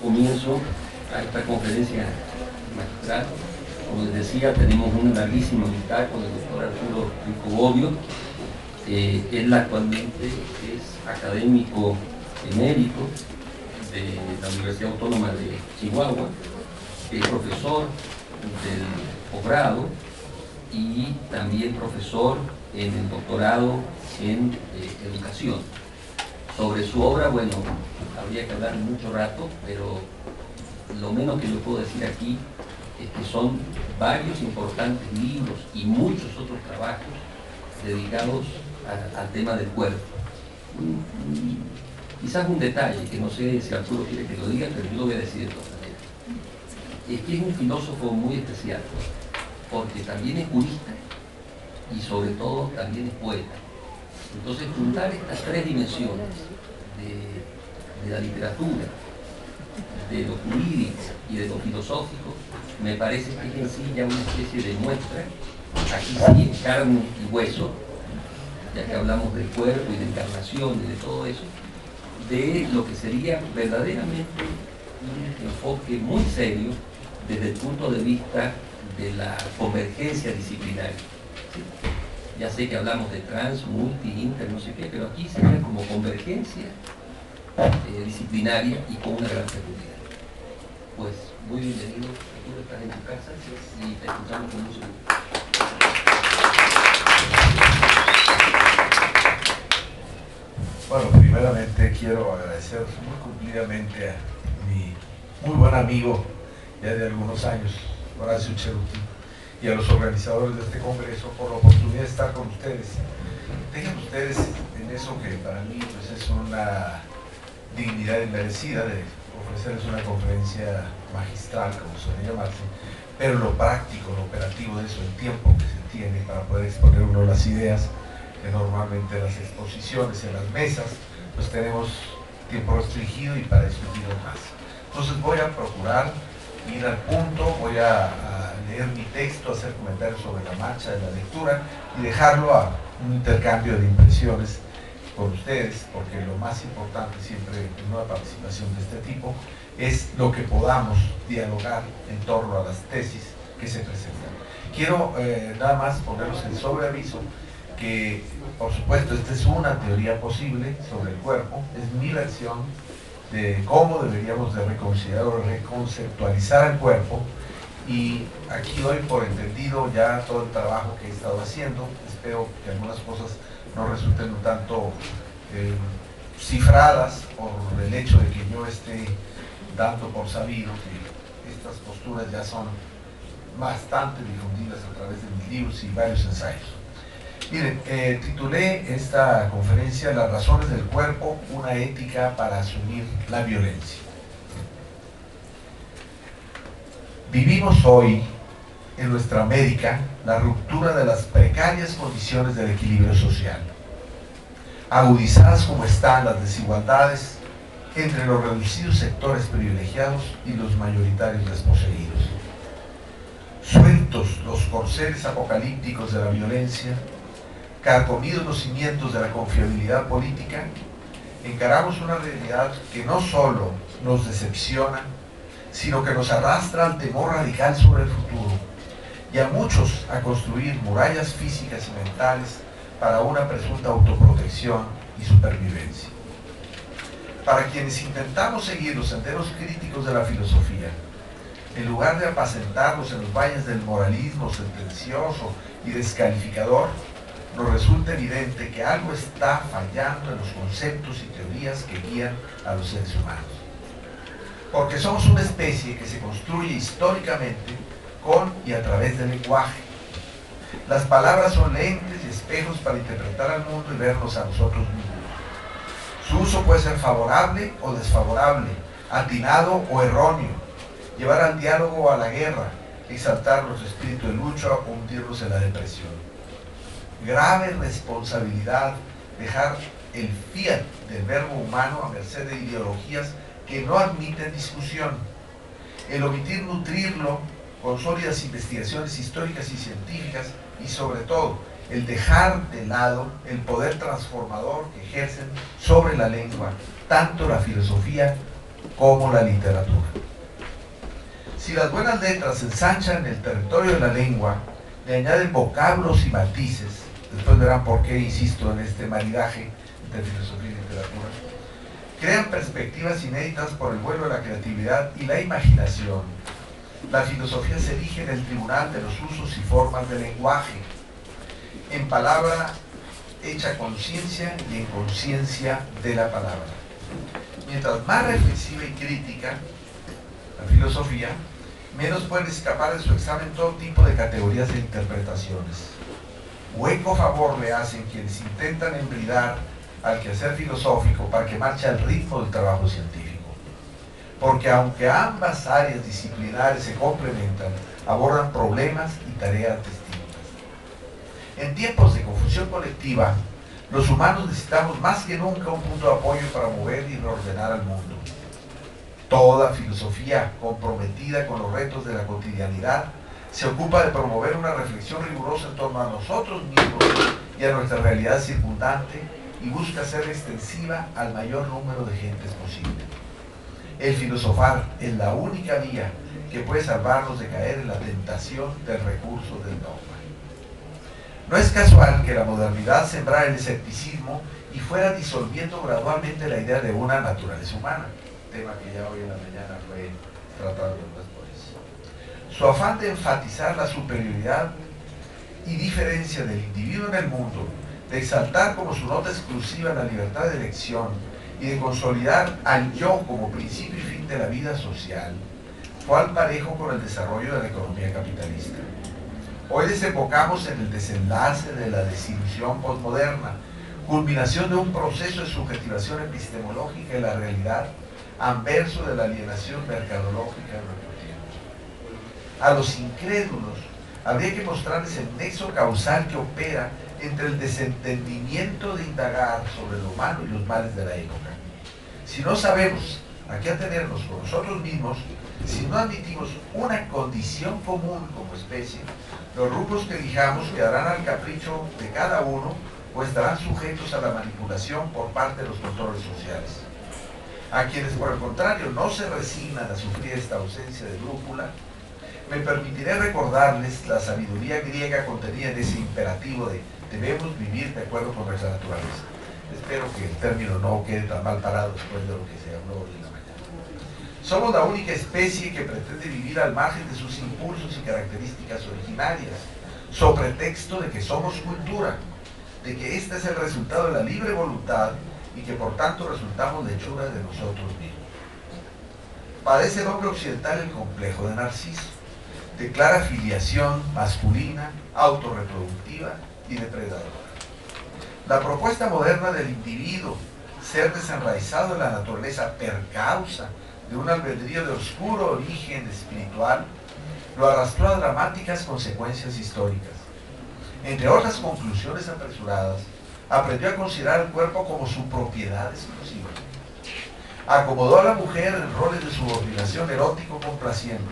Comienzo a esta conferencia magistral. Como les decía, tenemos una larguísima amistad con el doctor Arturo Rico Bobbio. Él actualmente es académico emérito de la Universidad Autónoma de Chihuahua, es profesor del posgrado y también profesor en el doctorado en educación. Sobre su obra, bueno, habría que hablar mucho rato, pero lo menos que yo puedo decir aquí es que son varios importantes libros y muchos otros trabajos dedicados al tema del cuerpo. Quizás un detalle, que no sé si Arturo quiere que lo diga, pero yo lo voy a decir de todas maneras. Es que es un filósofo muy especial, porque también es jurista y sobre todo también es poeta. Entonces, juntar estas tres dimensiones de la literatura, de lo jurídico y de lo filosófico, me parece que es en sí ya una especie de muestra, aquí sí en carne y hueso, ya que hablamos del cuerpo y de encarnación y de todo eso, de lo que sería verdaderamente un enfoque muy serio desde el punto de vista de la convergencia disciplinaria. ¿Sí? Ya sé que hablamos de trans, multi, inter, no sé qué, pero aquí sería como convergencia disciplinaria y con una gran seguridad. Pues muy bienvenido, tú estás en tu casa y te escuchamos con mucho gusto. Bueno, primeramente quiero agradecer muy cumplidamente a mi muy buen amigo ya de algunos años, Horacio Cheruti, y a los organizadores de este congreso por la oportunidad de estar con ustedes. Tengan ustedes en eso que para mí pues, es una dignidad inmerecida de ofrecerles una conferencia magistral, como suele llamarse, pero lo práctico, lo operativo de eso, el tiempo que se tiene para poder exponer uno las ideas, que normalmente las exposiciones en las mesas, pues tenemos tiempo restringido y para discutirlo más. Entonces voy a procurar ir al punto, voy a leer mi texto, hacer comentarios sobre la marcha de la lectura y dejarlo a un intercambio de impresiones con ustedes, porque lo más importante siempre en una participación de este tipo es lo que podamos dialogar en torno a las tesis que se presentan. Quiero nada más ponerlos en sobreaviso que, por supuesto, esta es una teoría posible sobre el cuerpo, es mi versión de cómo deberíamos de reconsiderar o reconceptualizar el cuerpo, y aquí doy por entendido ya todo el trabajo que he estado haciendo. Espero que algunas cosas no resulten un tanto cifradas por el hecho de que yo esté dando por sabido que estas posturas ya son bastante difundidas a través de mis libros y varios ensayos. Miren, titulé esta conferencia Las razones del cuerpo, una ética para asumir la violencia. Vivimos hoy en nuestra América la ruptura de las precarias condiciones del equilibrio social, agudizadas como están las desigualdades entre los reducidos sectores privilegiados y los mayoritarios desposeídos. Sueltos los corceles apocalípticos de la violencia, carcomidos los cimientos de la confiabilidad política, encaramos una realidad que no solo nos decepciona, sino que nos arrastra al temor radical sobre el futuro, y a muchos a construir murallas físicas y mentales para una presunta autoprotección y supervivencia. Para quienes intentamos seguir los senderos críticos de la filosofía, en lugar de apacentarnos en los valles del moralismo sentencioso y descalificador, nos resulta evidente que algo está fallando en los conceptos y teorías que guían a los seres humanos. Porque somos una especie que se construye históricamente con y a través del lenguaje. Las palabras son lentes y espejos para interpretar al mundo y vernos a nosotros mismos. Su uso puede ser favorable o desfavorable, atinado o erróneo, llevar al diálogo o a la guerra, exaltar nuestro espíritu de lucha o hundirnos en la depresión. Grave responsabilidad dejar el fiat del verbo humano a merced de ideologías que no admiten discusión, el omitir nutrirlo con sólidas investigaciones históricas y científicas, y sobre todo el dejar de lado el poder transformador que ejercen sobre la lengua tanto la filosofía como la literatura. Si las buenas letras ensanchan el territorio de la lengua, le añaden vocablos y matices, después verán por qué insisto en este maridaje entre filosofía y literatura, crean perspectivas inéditas por el vuelo de la creatividad y la imaginación. La filosofía se erige en el tribunal de los usos y formas del lenguaje, en palabra hecha conciencia y en conciencia de la palabra. Mientras más reflexiva y crítica la filosofía, menos pueden escapar de su examen todo tipo de categorías e interpretaciones. Hueco favor le hacen quienes intentan embridar al quehacer filosófico para que marche al ritmo del trabajo científico. Porque aunque ambas áreas disciplinares se complementan, abordan problemas y tareas distintas. En tiempos de confusión colectiva, los humanos necesitamos más que nunca un punto de apoyo para mover y reordenar al mundo. Toda filosofía comprometida con los retos de la cotidianidad se ocupa de promover una reflexión rigurosa en torno a nosotros mismos y a nuestra realidad circundante y busca ser extensiva al mayor número de gentes posible. El filosofar es la única vía que puede salvarnos de caer en la tentación del recurso del dogma. No es casual que la modernidad sembrara el escepticismo y fuera disolviendo gradualmente la idea de una naturaleza humana, tema que ya hoy en la mañana fue tratado después. Su afán de enfatizar la superioridad y diferencia del individuo en el mundo, de exaltar como su nota exclusiva la libertad de elección y de consolidar al yo como principio y fin de la vida social, fue al parejo con el desarrollo de la economía capitalista. Hoy desembocamos en el desenlace de la desilusión postmoderna, culminación de un proceso de subjetivación epistemológica de la realidad, anverso de la alienación mercadológica de nuestro tiempo. A los incrédulos habría que mostrarles el nexo causal que opera entre el desentendimiento de indagar sobre lo humano y los males de la época. Si no sabemos a qué atenernos con nosotros mismos, si no admitimos una condición común como especie, los rumbos que elijamos quedarán al capricho de cada uno o estarán sujetos a la manipulación por parte de los controles sociales. A quienes, por el contrario, no se resignan a sufrir esta ausencia de brújula, me permitiré recordarles la sabiduría griega contenida en ese imperativo de debemos vivir de acuerdo con nuestra naturaleza. Espero que el término no quede tan mal parado después de lo que se habló hoy en la mañana. Somos la única especie que pretende vivir al margen de sus impulsos y características originarias, so pretexto de que somos cultura, de que este es el resultado de la libre voluntad y que por tanto resultamos lechuras de nosotros mismos. Padece el hombre occidental el complejo de Narciso, de clara filiación masculina, autorreproductiva y depredadora. La propuesta moderna del individuo, ser desenraizado en la naturaleza per causa de un albedrío de oscuro origen espiritual, lo arrastró a dramáticas consecuencias históricas. Entre otras conclusiones apresuradas, aprendió a considerar el cuerpo como su propiedad exclusiva. Acomodó a la mujer en roles de subordinación erótico complaciente.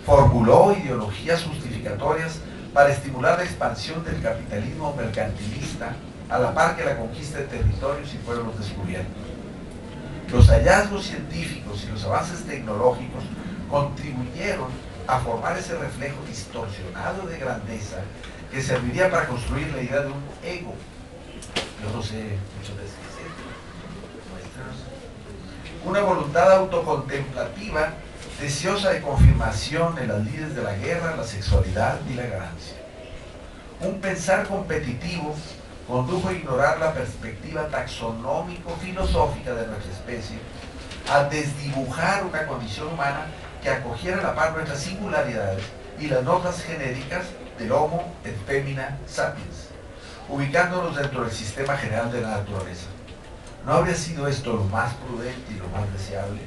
Formuló ideologías justificatorias para estimular la expansión del capitalismo mercantilista a la par que la conquista de territorios y pueblos descubiertos. Los hallazgos científicos y los avances tecnológicos contribuyeron a formar ese reflejo distorsionado de grandeza que serviría para construir la idea de un ego. Yo no sé muchas veces qué es esto. Una voluntad autocontemplativa deseosa de confirmación en las lides de la guerra, la sexualidad y la ganancia. Un pensar competitivo condujo a ignorar la perspectiva taxonómico-filosófica de nuestra especie, a desdibujar una condición humana que acogiera a la par nuestras singularidades y las notas genéricas del Homo et Femina Sapiens, ubicándonos dentro del sistema general de la naturaleza. ¿No habría sido esto lo más prudente y lo más deseable?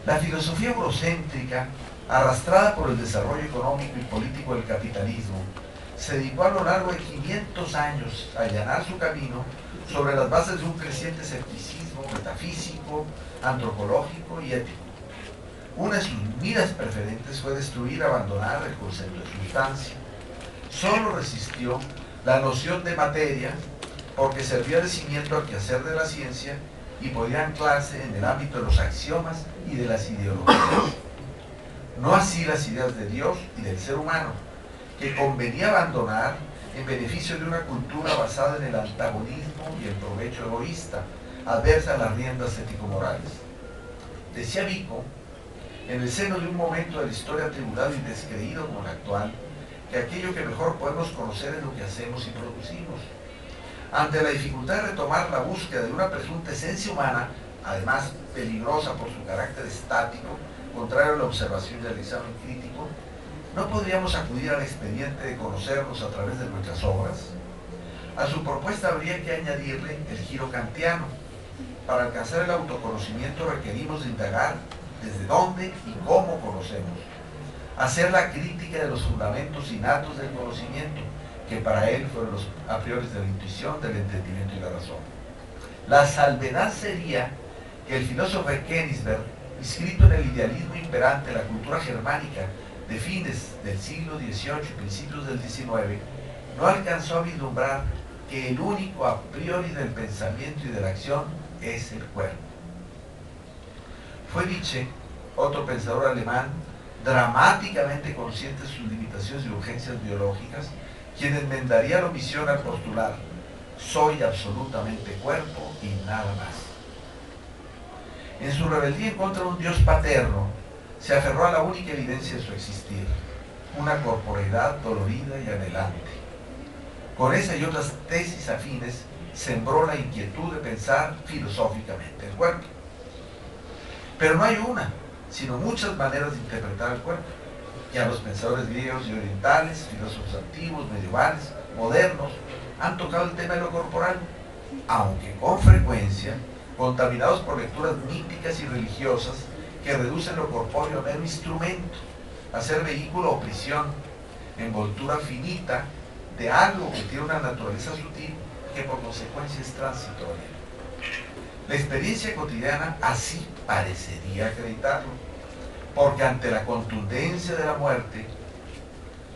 La filosofía eurocéntrica, arrastrada por el desarrollo económico y político del capitalismo, se dedicó a lo largo de 500 años a allanar su camino sobre las bases de un creciente escepticismo metafísico, antropológico y ético. Una de sus miras preferentes fue destruir, abandonar el concepto de sustancia. Solo resistió la noción de materia porque servía de cimiento al quehacer de la ciencia y podía anclarse en el ámbito de los axiomas y de las ideologías. No así las ideas de Dios y del ser humano, que convenía abandonar en beneficio de una cultura basada en el antagonismo y el provecho egoísta, adversa a las riendas ético-morales. Decía Vico, en el seno de un momento de la historia atribulado y descreído como el actual, que aquello que mejor podemos conocer es lo que hacemos y producimos. Ante la dificultad de retomar la búsqueda de una presunta esencia humana, además peligrosa por su carácter estático, contrario a la observación y al examen crítico, ¿no podríamos acudir al expediente de conocernos a través de nuestras obras? A su propuesta habría que añadirle el giro kantiano. Para alcanzar el autoconocimiento requerimos de indagar desde dónde y cómo conocemos, hacer la crítica de los fundamentos innatos del conocimiento, que para él fueron los a priori de la intuición, del entendimiento y la razón. La salvedad sería que el filósofo Königsberg, inscrito en el idealismo imperante de la cultura germánica de fines del siglo XVIII y principios del XIX, no alcanzó a vislumbrar que el único a priori del pensamiento y de la acción es el cuerpo. Fue Nietzsche, otro pensador alemán, dramáticamente consciente de sus limitaciones y urgencias biológicas, quien enmendaría la omisión al postular: soy absolutamente cuerpo y nada más. En su rebeldía en contra de un Dios paterno, se aferró a la única evidencia de su existir, una corporeidad dolorida y anhelante. Con esa y otras tesis afines, sembró la inquietud de pensar filosóficamente el cuerpo. Pero no hay una, sino muchas maneras de interpretar el cuerpo. Y a los pensadores griegos y orientales, filósofos antiguos, medievales, modernos, han tocado el tema de lo corporal, aunque con frecuencia contaminados por lecturas míticas y religiosas que reducen lo corpóreo a mero instrumento, a ser vehículo o prisión, envoltura finita de algo que tiene una naturaleza sutil que por consecuencia es transitoria. La experiencia cotidiana así parecería acreditarlo, porque ante la contundencia de la muerte,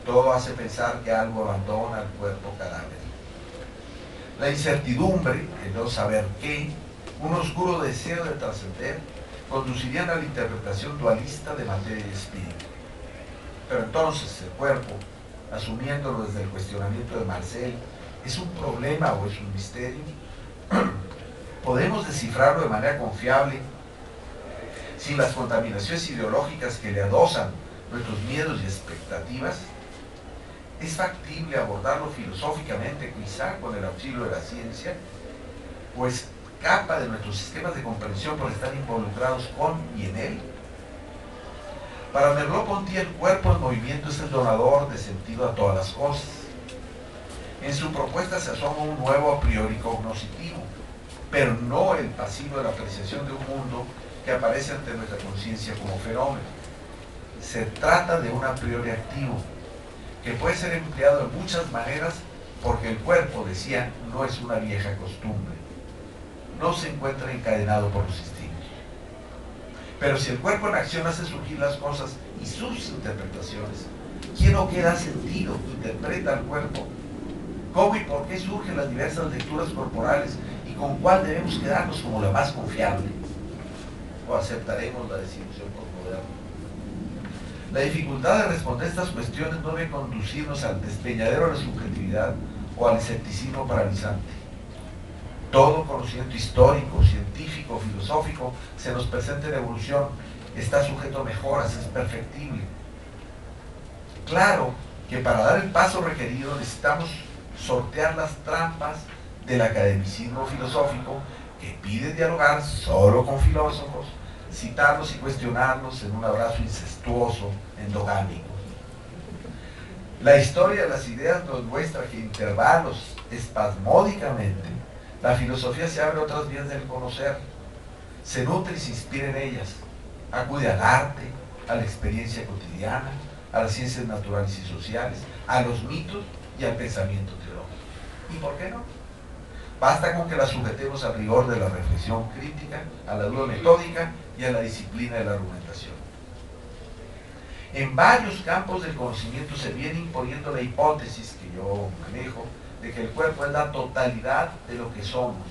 todo hace pensar que algo abandona el cuerpo cadáver. La incertidumbre, el no saber qué, un oscuro deseo de trascender, conducirían a la interpretación dualista de materia y espíritu. Pero entonces el cuerpo, asumiéndolo desde el cuestionamiento de Marcel, ¿es un problema o es un misterio? ¿Podemos descifrarlo de manera confiable sin las contaminaciones ideológicas que le adosan nuestros miedos y expectativas? ¿Es factible abordarlo filosóficamente, quizá con el auxilio de la ciencia? ¿O escapa de nuestros sistemas de comprensión por estar involucrados con y en él? Para Merleau-Ponty, el cuerpo en movimiento es el donador de sentido a todas las cosas. En su propuesta se asoma un nuevo a priori cognoscitivo, pero no el pasivo de la apreciación de un mundo que aparece ante nuestra conciencia como fenómeno. Se trata de un a priori activo, que puede ser empleado de muchas maneras porque el cuerpo, decía, no es una vieja costumbre. No se encuentra encadenado por los instintos. Pero si el cuerpo en acción hace surgir las cosas y sus interpretaciones, ¿quién o qué da sentido interpreta al cuerpo? ¿Cómo y por qué surgen las diversas lecturas corporales y con cuál debemos quedarnos como la más confiable? ¿O aceptaremos la desilusión postmoderna? La dificultad de responder estas cuestiones no debe conducirnos al despeñadero de la subjetividad o al escepticismo paralizante. Todo conocimiento histórico, científico, filosófico se nos presenta en evolución, está sujeto a mejoras, es perfectible. Claro que para dar el paso requerido necesitamos sortear las trampas del academicismo filosófico que pide dialogar solo con filósofos, citarlos y cuestionarlos en un abrazo incestuoso, endogámico. La historia de las ideas nos muestra que intervalos espasmódicamente la filosofía se abre a otras vías del conocer, se nutre y se inspira en ellas, acude al arte, a la experiencia cotidiana, a las ciencias naturales y sociales, a los mitos y al pensamiento teológico. ¿Y por qué no? Basta con que la sujetemos al rigor de la reflexión crítica, a la duda metódica y a la disciplina de la argumentación. En varios campos del conocimiento se viene imponiendo la hipótesis que yo manejo de que el cuerpo es la totalidad de lo que somos.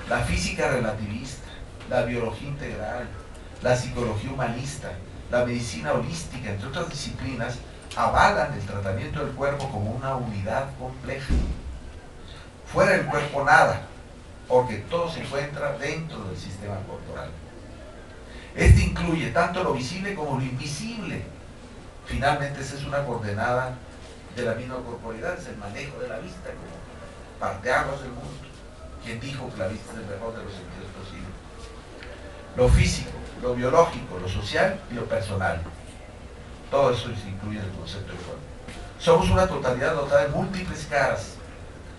La física relativista, la biología integral, la psicología humanista, la medicina holística, entre otras disciplinas, avalan el tratamiento del cuerpo como una unidad compleja. Fuera del cuerpo nada, porque todo se encuentra dentro del sistema corporal. Este incluye tanto lo visible como lo invisible. Finalmente, esa es una coordenada de la misma corporalidad, es el manejo de la vista como parteaguas del mundo. ¿Quién dijo que la vista es el mejor de los sentidos posibles? Lo físico, lo biológico, lo social y lo personal. Todo eso se incluye en el concepto de cuerpo. Somos una totalidad dotada de múltiples caras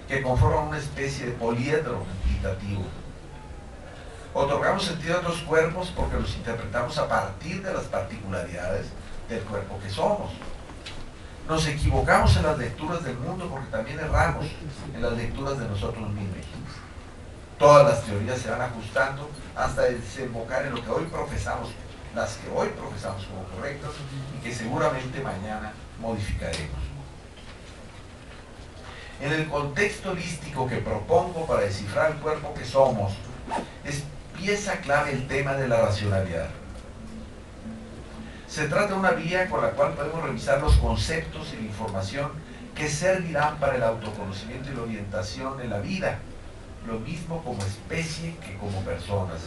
que conforman una especie de poliedro entitativo. Otorgamos sentido a otros cuerpos porque los interpretamos a partir de las particularidades del cuerpo que somos. Nos equivocamos en las lecturas del mundo porque también erramos en las lecturas de nosotros mismos. Todas las teorías se van ajustando hasta desembocar en lo que hoy profesamos, las que hoy profesamos como correctas y que seguramente mañana modificaremos. En el contexto holístico que propongo para descifrar el cuerpo que somos, es pieza clave el tema de la racionalidad. Se trata de una vía con la cual podemos revisar los conceptos y la información que servirán para el autoconocimiento y la orientación en la vida, lo mismo como especie que como personas.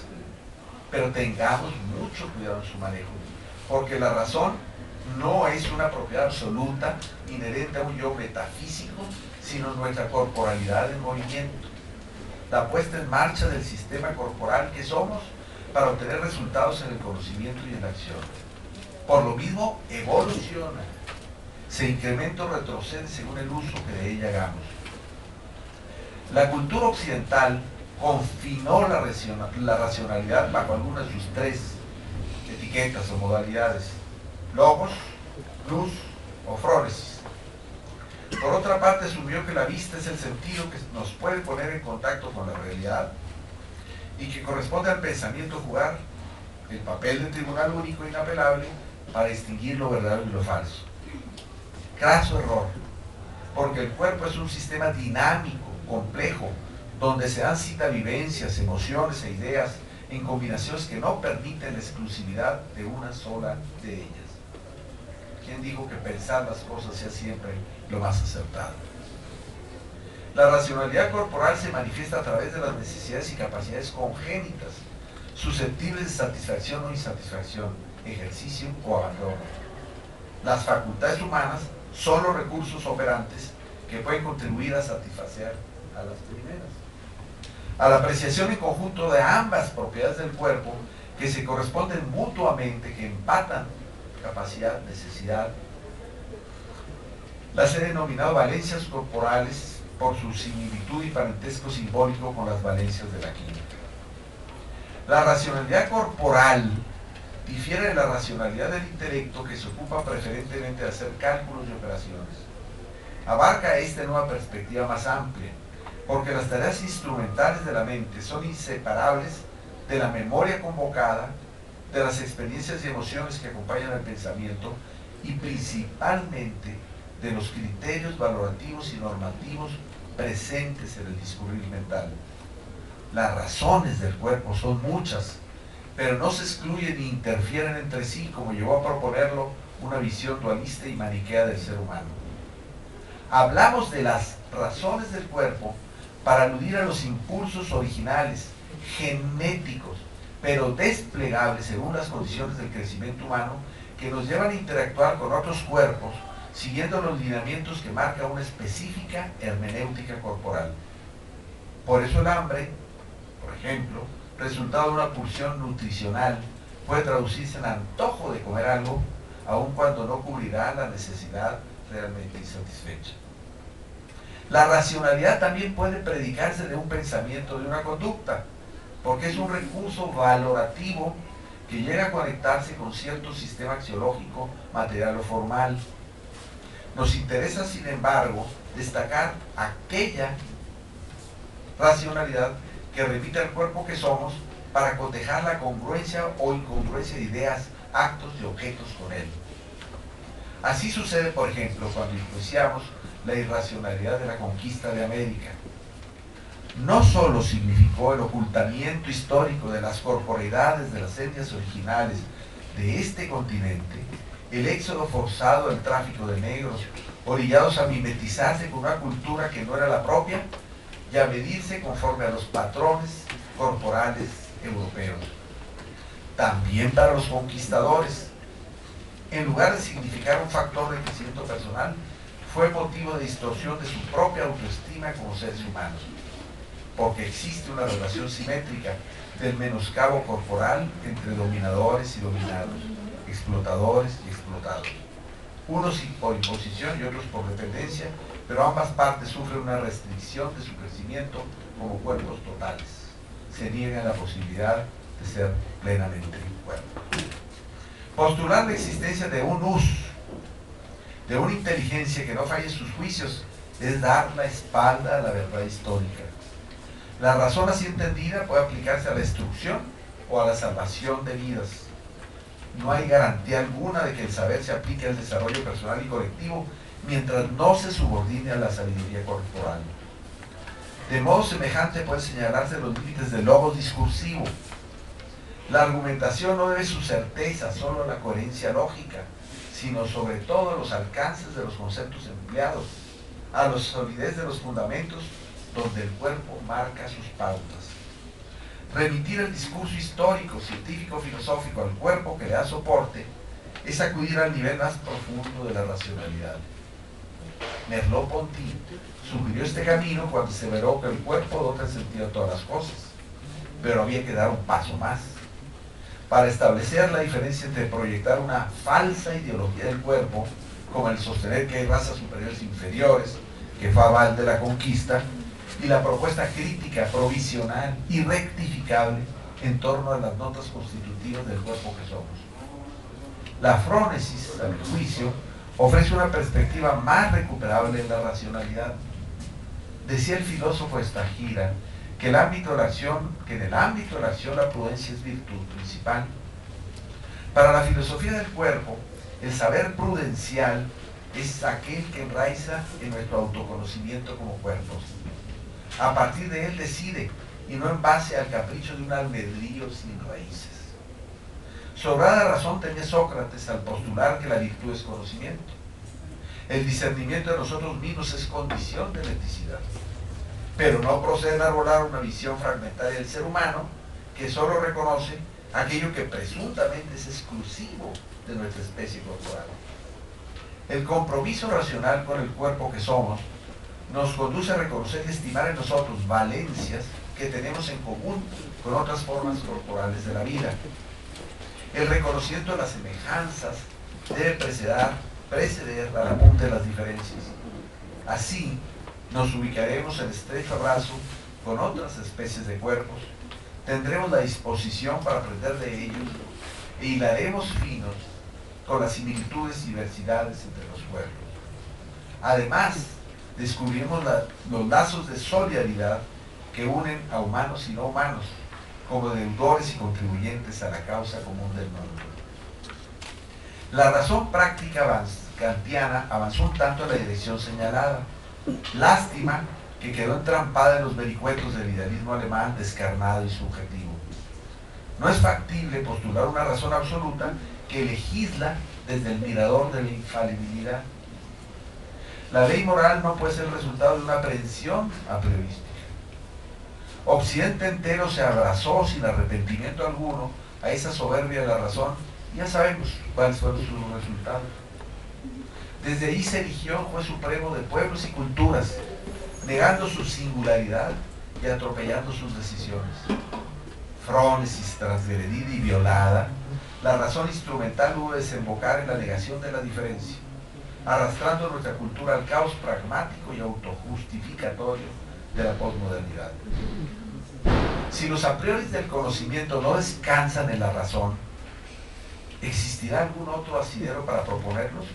Pero tengamos mucho cuidado en su manejo, porque la razón no es una propiedad absoluta inherente a un yo metafísico, sino nuestra corporalidad en movimiento, la puesta en marcha del sistema corporal que somos para obtener resultados en el conocimiento y en la acción. Por lo mismo, evoluciona, se incrementa o retrocede según el uso que de ella hagamos. La cultura occidental confinó la racionalidad bajo algunas de sus tres etiquetas o modalidades: logos, luz o frónesis. Por otra parte, asumió que la vista es el sentido que nos puede poner en contacto con la realidad y que corresponde al pensamiento jugar el papel de tribunal único e inapelable para distinguir lo verdadero y lo falso. Craso error, porque el cuerpo es un sistema dinámico, complejo, donde se dan cita vivencias, emociones e ideas en combinaciones que no permiten la exclusividad de una sola de ellas. ¿Quién dijo que pensar las cosas sea siempre lo más acertado? La racionalidad corporal se manifiesta a través de las necesidades y capacidades congénitas, susceptibles de satisfacción o insatisfacción, ejercicio o abandono. Las facultades humanas son los recursos operantes que pueden contribuir a satisfacer a las primeras. A la apreciación en conjunto de ambas propiedades del cuerpo que se corresponden mutuamente, que empatan capacidad, necesidad. Las he denominado valencias corporales por su similitud y parentesco simbólico con las valencias de la química. La racionalidad corporal difiere de la racionalidad del intelecto, que se ocupa preferentemente de hacer cálculos y operaciones. Abarca esta nueva perspectiva más amplia, porque las tareas instrumentales de la mente son inseparables de la memoria convocada, de las experiencias y emociones que acompañan al pensamiento y principalmente de los criterios valorativos y normativos presentes en el discurrir mental. Las razones del cuerpo son muchas, pero no se excluyen ni interfieren entre sí, como llegó a proponerlo una visión dualista y maniquea del ser humano. Hablamos de las razones del cuerpo para aludir a los impulsos originales, genéticos, pero desplegables según las condiciones del crecimiento humano, que nos llevan a interactuar con otros cuerpos siguiendo los lineamientos que marca una específica hermenéutica corporal. Por eso el hambre, por ejemplo, resultado de una pulsión nutricional, puede traducirse en antojo de comer algo, aun cuando no cubrirá la necesidad realmente insatisfecha. La racionalidad también puede predicarse de un pensamiento, de una conducta, porque es un recurso valorativo que llega a conectarse con cierto sistema axiológico, material o formal. Nos interesa, sin embargo, destacar aquella racionalidad que remite al cuerpo que somos para cotejar la congruencia o incongruencia de ideas, actos y objetos con él. Así sucede, por ejemplo, cuando enjuiciamos la irracionalidad de la conquista de América. no solo significó el ocultamiento histórico de las corporeidades de las etnias originales de este continente, el éxodo forzado del tráfico de negros, orillados a mimetizarse con una cultura que no era la propia y a medirse conforme a los patrones corporales europeos. También para los conquistadores, en lugar de significar un factor de crecimiento personal, fue motivo de distorsión de su propia autoestima como seres humanos, porque existe una relación simétrica del menoscabo corporal entre dominadores y dominados, explotadores y explotados, unos por imposición y otros por dependencia, pero ambas partes sufren una restricción de su crecimiento como cuerpos totales. Se niegan la posibilidad de ser plenamente cuerpo. Postular la existencia de un us, de una inteligencia que no falle sus juicios, es dar la espalda a la verdad histórica. La razón así entendida puede aplicarse a la destrucción o a la salvación de vidas. No hay garantía alguna de que el saber se aplique al desarrollo personal y colectivo mientras no se subordine a la sabiduría corporal. De modo semejante pueden señalarse los límites del logos discursivo. La argumentación no debe su certeza solo a la coherencia lógica, sino sobre todo a los alcances de los conceptos empleados, a la solidez de los fundamentos donde el cuerpo marca sus pautas. Remitir el discurso histórico, científico, filosófico al cuerpo que le da soporte es acudir al nivel más profundo de la racionalidad. Merleau-Ponty sugirió este camino cuando aseveró que el cuerpo dota el sentido a todas las cosas, pero había que dar un paso más para establecer la diferencia entre proyectar una falsa ideología del cuerpo, como el sostener que hay razas superiores e inferiores, que fue aval de la conquista, y la propuesta crítica, provisional y rectificable en torno a las notas constitutivas del cuerpo que somos. La frónesis, al juicio, ofrece una perspectiva más recuperable de la racionalidad. Decía el filósofo Stagira que en el ámbito de la acción la prudencia es virtud principal. Para la filosofía del cuerpo, el saber prudencial es aquel que enraiza en nuestro autoconocimiento como cuerpos. A partir de él decide, y no en base al capricho de un albedrío sin raíces. Sobrada razón tenía Sócrates al postular que la virtud es conocimiento. El discernimiento de nosotros mismos es condición de leticidad, pero no procede a enarbolar una visión fragmentaria del ser humano que solo reconoce aquello que presuntamente es exclusivo de nuestra especie corporal. El compromiso racional con el cuerpo que somos nos conduce a reconocer y estimar en nosotros valencias que tenemos en común con otras formas corporales de la vida. El reconocimiento de las semejanzas debe preceder al apunte de las diferencias. Así nos ubicaremos en estrecho abrazo con otras especies de cuerpos, tendremos la disposición para aprender de ellos e hilaremos finos con las similitudes y diversidades entre los cuerpos. Además, descubrimos los lazos de solidaridad que unen a humanos y no humanos como deudores y contribuyentes a la causa común del mundo. La razón práctica kantiana avanzó un tanto en la dirección señalada. Lástima que quedó entrampada en los vericuetos del idealismo alemán descarnado y subjetivo. No es factible postular una razón absoluta que legisla desde el mirador de la infalibilidad. La ley moral no puede ser el resultado de una aprehensión a priorística. Occidente entero se abrazó sin arrepentimiento alguno a esa soberbia de la razón, y ya sabemos cuáles fueron sus resultados. Desde ahí se erigió juez supremo de pueblos y culturas, negando su singularidad y atropellando sus decisiones. Frónesis transgredida y violada, la razón instrumental hubo de desembocar en la negación de la diferencia, arrastrando nuestra cultura al caos pragmático y autojustificatorio de la posmodernidad. Si los a priori del conocimiento no descansan en la razón, ¿existirá algún otro asidero para proponerlos?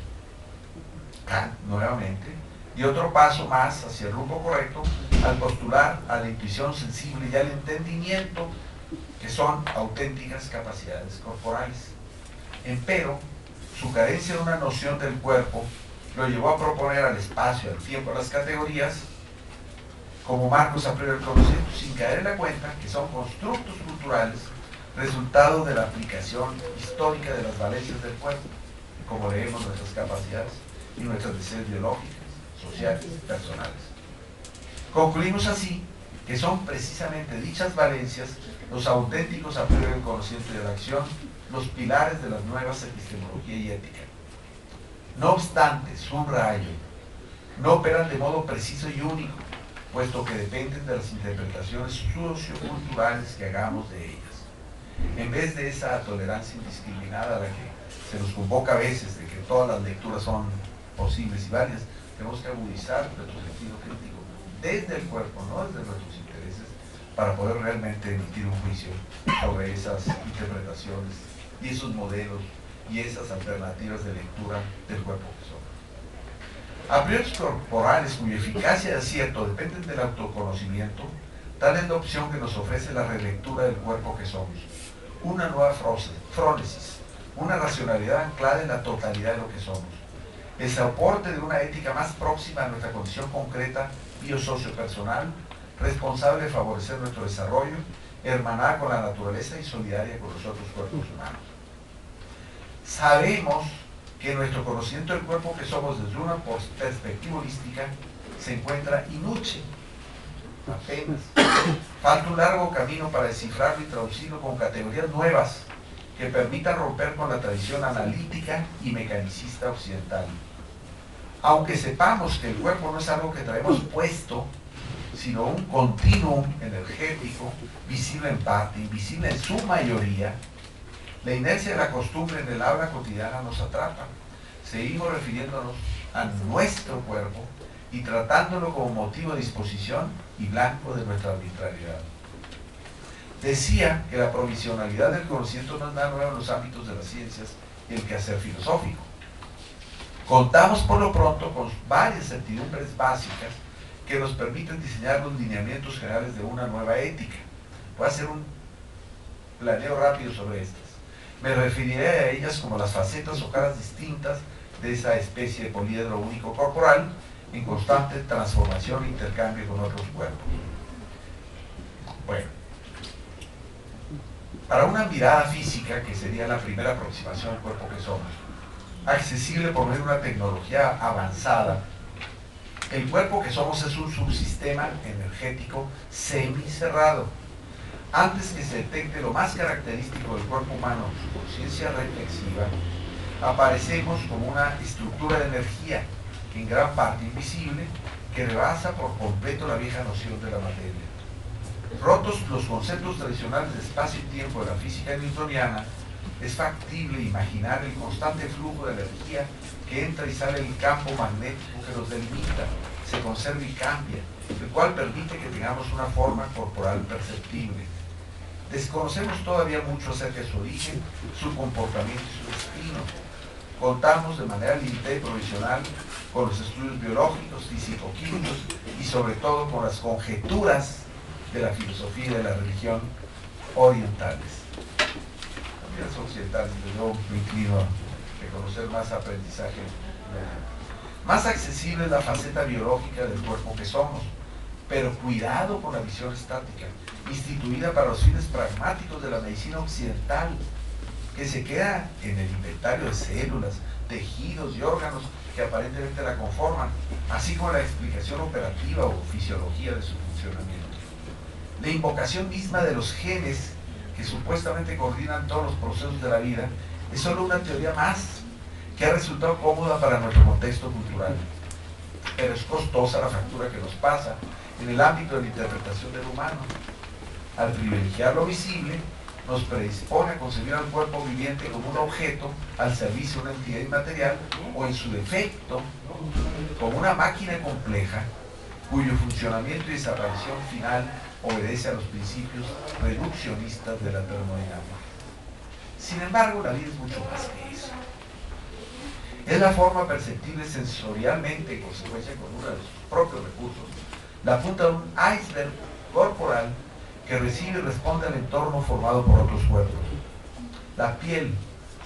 Kant, nuevamente, y otro paso más hacia el rumbo correcto al postular a la intuición sensible y al entendimiento, que son auténticas capacidades corporales. Empero, su carencia de una noción del cuerpo lo llevó a proponer al espacio, al tiempo, a las categorías, como marcos a priori del conocimiento, sin caer en la cuenta que son constructos culturales resultado de la aplicación histórica de las valencias del cuerpo, como leemos nuestras capacidades y nuestras deseos biológicas, sociales y personales. Concluimos así que son precisamente dichas valencias los auténticos a priori del conocimiento y de la acción, los pilares de las nuevas epistemología y ética. No obstante, subrayo, no operan de modo preciso y único, puesto que dependen de las interpretaciones socioculturales que hagamos de ellas. En vez de esa tolerancia indiscriminada a la que se nos convoca a veces, de que todas las lecturas son posibles y válidas, tenemos que agudizar nuestro sentido crítico desde el cuerpo, no desde nuestros intereses, para poder realmente emitir un juicio sobre esas interpretaciones y esos modelos y esas alternativas de lectura del cuerpo que somos. A priori corporales cuya eficacia y acierto dependen del autoconocimiento, tal es la opción que nos ofrece la relectura del cuerpo que somos. Una nueva frónesis, una racionalidad anclada en la totalidad de lo que somos. El soporte de una ética más próxima a nuestra condición concreta biosociopersonal, responsable de favorecer nuestro desarrollo, hermanada con la naturaleza y solidaria con los otros cuerpos humanos. Sabemos que nuestro conocimiento del cuerpo que somos desde una perspectiva holística se encuentra inuche, apenas. Falta un largo camino para descifrarlo y traducirlo con categorías nuevas que permitan romper con la tradición analítica y mecanicista occidental. Aunque sepamos que el cuerpo no es algo que traemos puesto, sino un continuum energético, visible en parte, invisible en su mayoría, la inercia de la costumbre en el habla cotidiana nos atrapa. Seguimos refiriéndonos a nuestro cuerpo y tratándolo como motivo de disposición y blanco de nuestra arbitrariedad. Decía que la provisionalidad del conocimiento no es nada nuevo en los ámbitos de las ciencias y el quehacer filosófico. Contamos por lo pronto con varias certidumbres básicas que nos permiten diseñar los lineamientos generales de una nueva ética. Voy a hacer un planeo rápido sobre estas. Me referiré a ellas como las facetas o caras distintas de esa especie de poliedro único corporal en constante transformación e intercambio con otros cuerpos. Bueno, para una mirada física, que sería la primera aproximación al cuerpo que somos, accesible por medio de una tecnología avanzada, el cuerpo que somos es un subsistema energético semicerrado. Antes que se detecte lo más característico del cuerpo humano, su conciencia reflexiva, aparecemos como una estructura de energía, en gran parte invisible, que rebasa por completo la vieja noción de la materia. Rotos los conceptos tradicionales de espacio y tiempo de la física newtoniana, es factible imaginar el constante flujo de energía que entra y sale del campo magnético que nos delimita, se conserva y cambia, el cual permite que tengamos una forma corporal perceptible. Desconocemos todavía mucho acerca de su origen, su comportamiento y su destino. Contamos de manera limitada y provisional con los estudios biológicos, físico-químicos y sobre todo con las conjeturas de la filosofía y de la religión orientales. También las occidentales, yo me inclino a reconocer más aprendizaje. Más accesible es la faceta biológica del cuerpo que somos, pero cuidado con la visión estática, instituida para los fines pragmáticos de la medicina occidental, que se queda en el inventario de células, tejidos y órganos que aparentemente la conforman, así como la explicación operativa o fisiología de su funcionamiento. La invocación misma de los genes que supuestamente coordinan todos los procesos de la vida es solo una teoría más que ha resultado cómoda para nuestro contexto cultural, pero es costosa la factura que nos pasa en el ámbito de la interpretación del humano. Al privilegiar lo visible, nos predispone a concebir al cuerpo viviente como un objeto al servicio de una entidad inmaterial o, en su defecto, como una máquina compleja cuyo funcionamiento y desaparición final obedece a los principios reduccionistas de la termodinámica. Sin embargo, la vida es mucho más que eso. Es la forma perceptible sensorialmente, en consecuencia con uno de sus propios recursos, la punta de un iceberg corporal que recibe y responde al entorno formado por otros cuerpos. La piel,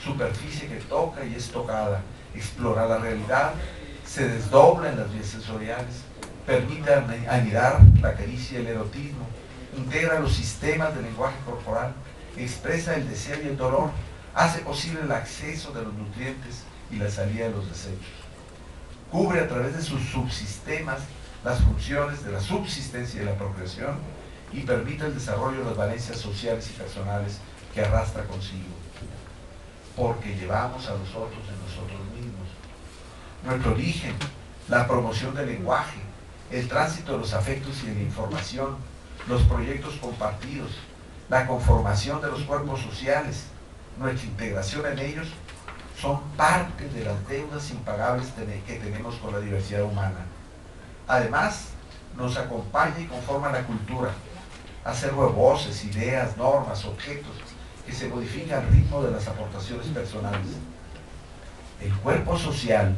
superficie que toca y es tocada, explora la realidad, se desdobla en las vías sensoriales, permite anidar la caricia y el erotismo, integra los sistemas del lenguaje corporal, expresa el deseo y el dolor, hace posible el acceso de los nutrientes y la salida de los desechos. Cubre a través de sus subsistemas las funciones de la subsistencia y de la procreación y permite el desarrollo de las valencias sociales y personales que arrastra consigo. Porque llevamos a los otros en nosotros mismos. Nuestro origen, la promoción del lenguaje, el tránsito de los afectos y de la información, los proyectos compartidos, la conformación de los cuerpos sociales, nuestra integración en ellos, son parte de las deudas impagables que tenemos con la diversidad humana. Además, nos acompaña y conforma la cultura, acervo de voces, ideas, normas, objetos, que se modifican al ritmo de las aportaciones personales. El cuerpo social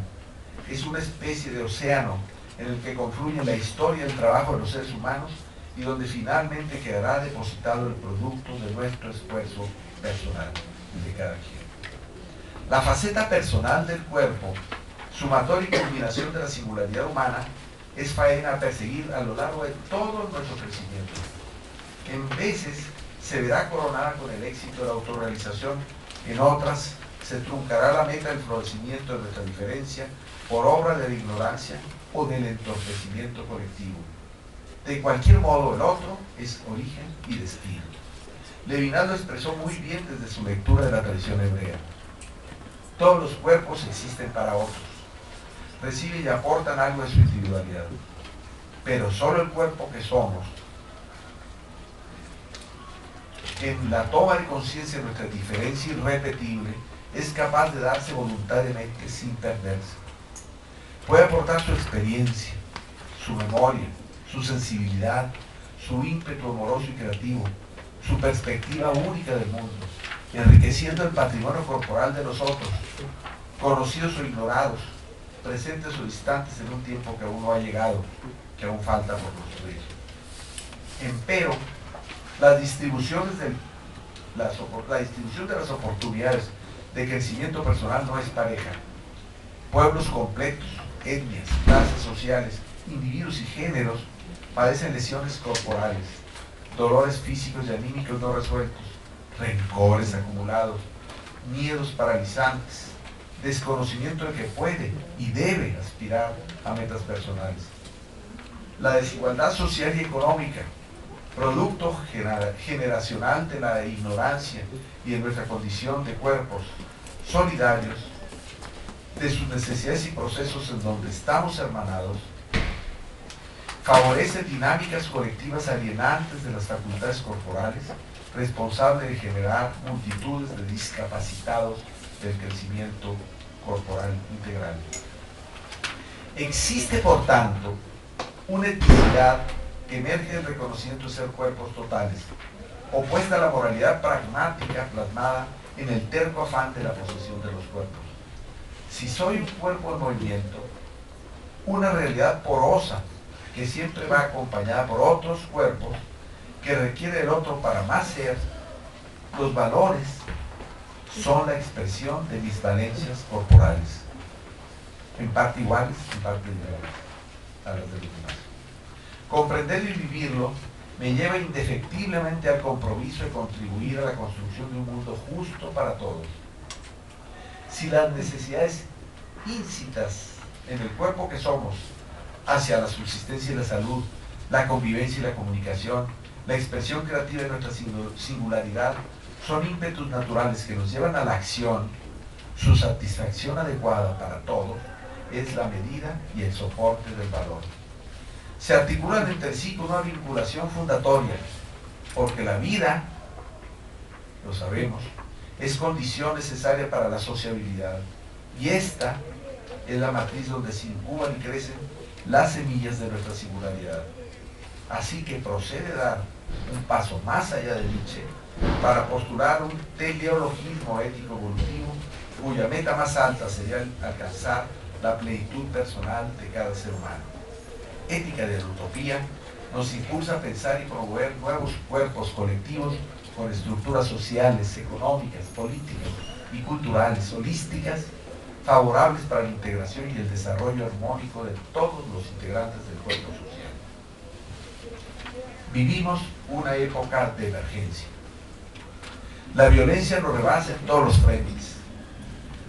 es una especie de océano en el que confluye la historia y el trabajo de los seres humanos y donde finalmente quedará depositado el producto de nuestro esfuerzo personal de cada quien. La faceta personal del cuerpo, sumatoria y combinación de la singularidad humana, es faena a perseguir a lo largo de todo nuestro crecimiento. En veces se verá coronada con el éxito de la autorrealización, en otras se truncará la meta del florecimiento de nuestra diferencia por obra de la ignorancia o del entorpecimiento colectivo. De cualquier modo, el otro es origen y destino. Levinas lo expresó muy bien desde su lectura de la tradición hebrea. Todos los cuerpos existen para otros, reciben y aportan algo de su individualidad, pero solo el cuerpo que somos, en la toma de conciencia de nuestra diferencia irrepetible, es capaz de darse voluntariamente sin perderse. Puede aportar su experiencia, su memoria, su sensibilidad, su ímpetu amoroso y creativo, su perspectiva única del mundo, enriqueciendo el patrimonio corporal de los otros, conocidos o ignorados, presentes o distantes en un tiempo que aún no ha llegado, que aún falta por construir. Empero, la distribución de las oportunidades de crecimiento personal no es pareja. Pueblos completos, etnias, clases sociales, individuos y géneros padecen lesiones corporales, dolores físicos y anímicos no resueltos, rencores acumulados, miedos paralizantes, desconocimiento de que puede y debe aspirar a metas personales. La desigualdad social y económica, producto generacional de la ignorancia y de nuestra condición de cuerpos solidarios, de sus necesidades y procesos en donde estamos hermanados, favorece dinámicas colectivas alienantes de las facultades corporales, responsable de generar multitudes de discapacitados del crecimiento corporal integral. Existe, por tanto, una etnicidad que emerge del reconocimiento de ser cuerpos totales, opuesta a la moralidad pragmática plasmada en el terco afán de la posesión de los cuerpos. Si soy un cuerpo en movimiento, una realidad porosa que siempre va acompañada por otros cuerpos que requiere el otro para más ser, los valores son la expresión de mis valencias corporales, en parte iguales, en parte diferentes a las de los demás. Comprenderlo y vivirlo me lleva indefectiblemente al compromiso de contribuir a la construcción de un mundo justo para todos. Si las necesidades íncitas en el cuerpo que somos hacia la subsistencia y la salud, la convivencia y la comunicación, la expresión creativa de nuestra singularidad, son ímpetus naturales que nos llevan a la acción, su satisfacción adecuada para todo es la medida y el soporte del valor. Se articulan entre sí con una vinculación fundatoria, porque la vida, lo sabemos, es condición necesaria para la sociabilidad, y esta es la matriz donde se incuban y crecen las semillas de nuestra singularidad. Así que procede dar un paso más allá de Nietzsche para postular un teleologismo ético evolutivo cuya meta más alta sería alcanzar la plenitud personal de cada ser humano. Ética de la utopía nos impulsa a pensar y promover nuevos cuerpos colectivos con estructuras sociales, económicas, políticas y culturales holísticas, favorables para la integración y el desarrollo armónico de todos los integrantes del cuerpo social. Vivimos una época de emergencia. La violencia nos rebasa en todos los frentes.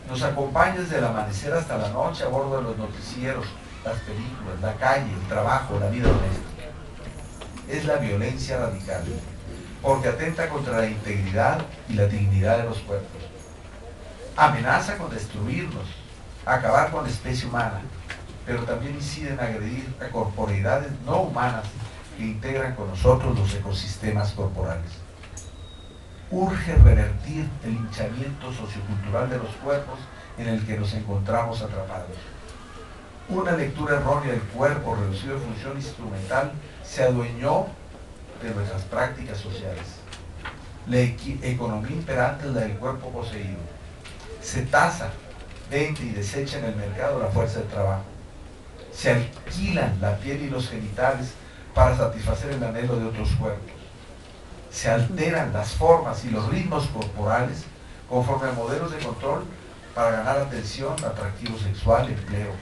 Nos acompaña desde el amanecer hasta la noche a bordo de los noticieros, las películas, la calle, el trabajo, la vida doméstica. Es la violencia radical, porque atenta contra la integridad y la dignidad de los cuerpos. Amenaza con destruirnos, acabar con la especie humana, pero también incide en agredir a corporeidades no humanas que integran con nosotros los ecosistemas corporales. Urge revertir el hinchamiento sociocultural de los cuerpos en el que nos encontramos atrapados. Una lectura errónea del cuerpo reducido de función instrumental se adueñó de nuestras prácticas sociales. La economía imperante es la del cuerpo poseído. Se tasa, vende y desecha en el mercado la fuerza de trabajo. Se alquilan la piel y los genitales para satisfacer el anhelo de otros cuerpos. Se alteran las formas y los ritmos corporales conforme a modelos de control para ganar atención, atractivo sexual, empleo.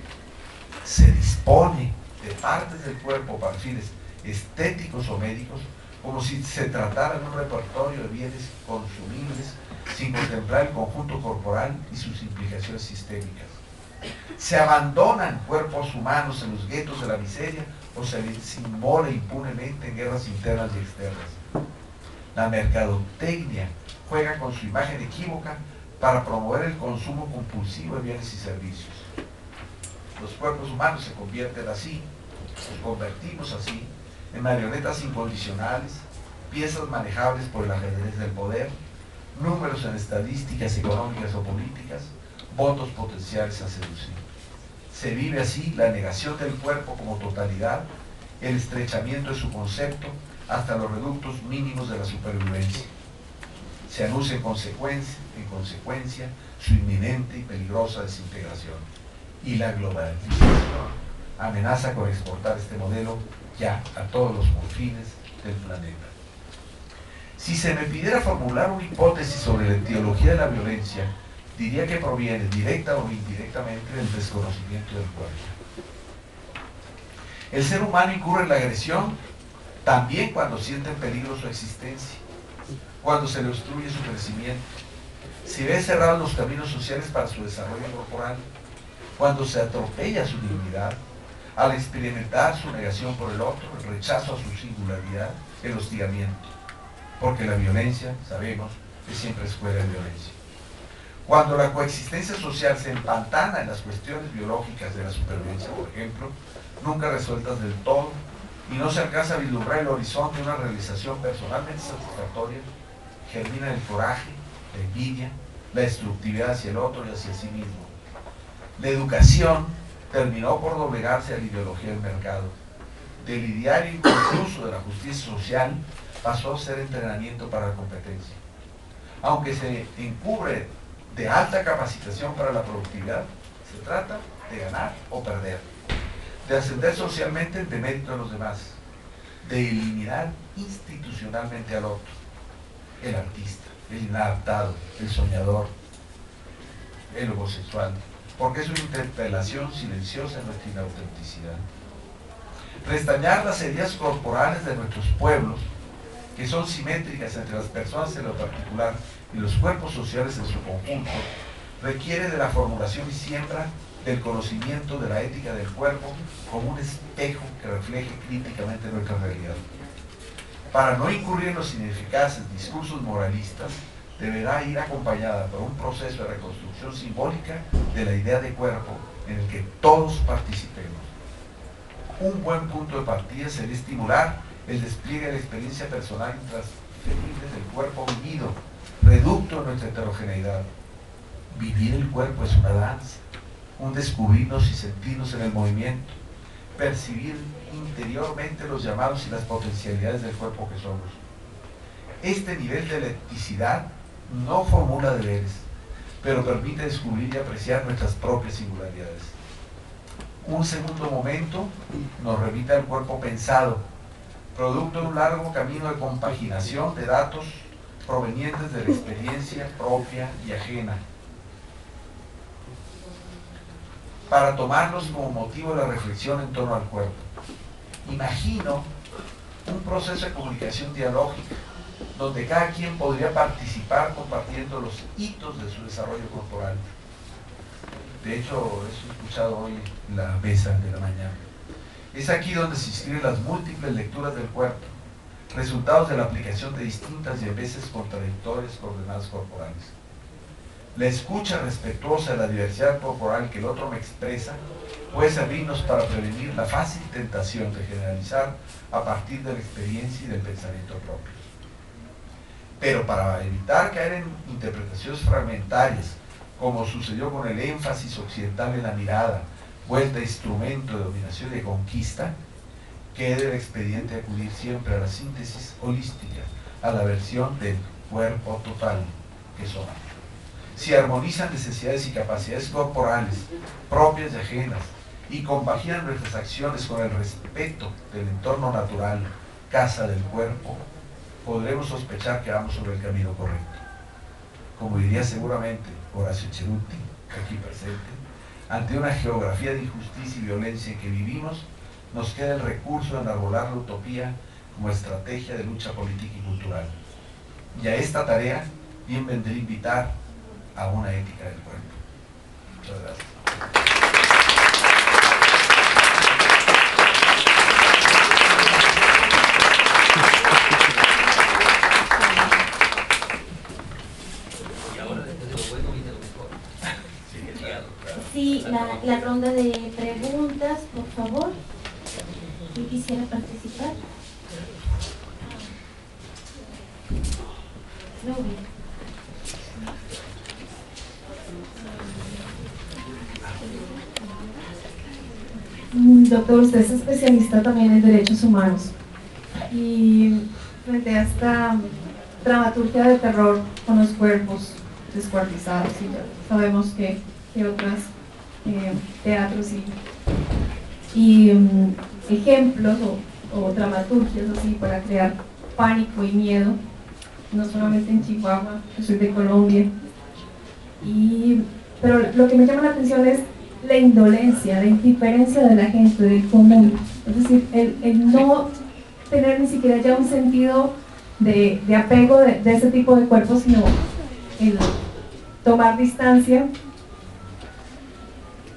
Se dispone de partes del cuerpo para fines estéticos o médicos como si se tratara de un repertorio de bienes consumibles sin contemplar el conjunto corporal y sus implicaciones sistémicas. Se abandonan cuerpos humanos en los guetos de la miseria o se les inmola impunemente en guerras internas y externas. La mercadotecnia juega con su imagen equívoca para promover el consumo compulsivo de bienes y servicios. Los cuerpos humanos se convierten así, nos convertimos así, en marionetas incondicionales, piezas manejables por el ajedrez del poder, números en estadísticas económicas o políticas, votos potenciales a seducir. Se vive así la negación del cuerpo como totalidad, el estrechamiento de su concepto hasta los reductos mínimos de la supervivencia. Se anuncia en consecuencia su inminente y peligrosa desintegración. Y la globalización amenaza con exportar este modelo ya a todos los confines del planeta. Si se me pidiera formular una hipótesis sobre la etiología de la violencia, diría que proviene directa o indirectamente del desconocimiento del cuerpo. El ser humano incurre en la agresión también cuando siente en peligro su existencia, cuando se le obstruye su crecimiento, si ve cerrados los caminos sociales para su desarrollo corporal, cuando se atropella su dignidad, al experimentar su negación por el otro, el rechazo a su singularidad, el hostigamiento, porque la violencia, sabemos, es siempre escuela de violencia. Cuando la coexistencia social se empantana en las cuestiones biológicas de la supervivencia, por ejemplo, nunca resueltas del todo, y no se alcanza a vislumbrar el horizonte de una realización personalmente satisfactoria, germina el coraje, la envidia, la destructividad hacia el otro y hacia sí mismo. La educación terminó por doblegarse a la ideología del mercado. Del ideario incluso de la justicia social pasó a ser entrenamiento para la competencia. Aunque se encubre de alta capacitación para la productividad, se trata de ganar o perder, de ascender socialmente en demérito de los demás, de eliminar institucionalmente al otro, el artista, el inadaptado, el soñador, el homosexual, porque es una interpelación silenciosa en nuestra inautenticidad. Restañar las heridas corporales de nuestros pueblos, que son simétricas entre las personas en lo particular y los cuerpos sociales en su conjunto, requiere de la formulación y siembra del conocimiento de la ética del cuerpo como un espejo que refleje críticamente nuestra realidad. Para no incurrir en los ineficaces discursos moralistas, deberá ir acompañada por un proceso de reconstrucción simbólica de la idea de cuerpo en el que todos participemos. Un buen punto de partida sería estimular el despliegue de la experiencia personal intransferible del cuerpo vivido, reducto de nuestra heterogeneidad. Vivir el cuerpo es una danza, un descubrirnos y sentirnos en el movimiento, percibir interiormente los llamados y las potencialidades del cuerpo que somos. Este nivel de electricidad no formula deberes, pero permite descubrir y apreciar nuestras propias singularidades. Un segundo momento nos remite al cuerpo pensado, producto de un largo camino de compaginación de datos provenientes de la experiencia propia y ajena. para tomarlos como motivo de la reflexión en torno al cuerpo. Imagino un proceso de comunicación dialógica, donde cada quien podría participar compartiendo los hitos de su desarrollo corporal. De hecho, eso he escuchado hoy en la mesa de la mañana. Es aquí donde se inscriben las múltiples lecturas del cuerpo, resultados de la aplicación de distintas y a veces contradictorias coordenadas corporales. La escucha respetuosa de la diversidad corporal que el otro me expresa puede servirnos para prevenir la fácil tentación de generalizar a partir de la experiencia y del pensamiento propio. Pero para evitar caer en interpretaciones fragmentarias, como sucedió con el énfasis occidental en la mirada, vuelta a instrumento de dominación y de conquista, queda el expediente de acudir siempre a la síntesis holística, a la versión del cuerpo total que somos. Si armonizan necesidades y capacidades corporales, propias y ajenas, y compaginan nuestras acciones con el respeto del entorno natural, casa del cuerpo, podremos sospechar que vamos sobre el camino correcto. Como diría seguramente Horacio Cerutti, aquí presente, ante una geografía de injusticia y violencia en que vivimos, nos queda el recurso de enarbolar la utopía como estrategia de lucha política y cultural. Y a esta tarea bien vendría invitar a una ética del cuerpo. Muchas gracias. Sí, la ronda de preguntas, por favor. ¿Quién quisiera participar? No, bien. Doctor, usted es especialista también en derechos humanos y frente a esta dramaturgia de terror con los cuerpos descuartizados, y ya sabemos que otros teatros y ejemplos o dramaturgias así para crear pánico y miedo, no solamente en Chihuahua, yo soy de Colombia, pero lo que me llama la atención es la indolencia, la indiferencia de la gente, del común, es decir, el no tener ni siquiera ya un sentido de apego de ese tipo de cuerpos, sino el tomar distancia.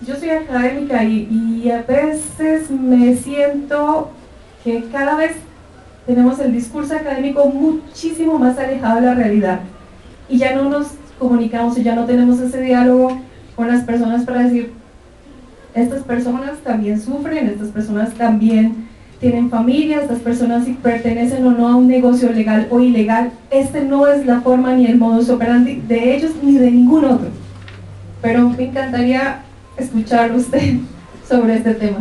Yo soy académica y a veces me siento que cada vez tenemos el discurso académico muchísimo más alejado de la realidad y ya no nos comunicamos y ya no tenemos ese diálogo con las personas para decir, estas personas también sufren, estas personas también tienen familia, estas personas si pertenecen o no a un negocio legal o ilegal, este no es la forma ni el modus operandi de ellos ni de ningún otro. Pero me encantaría escuchar usted sobre este tema.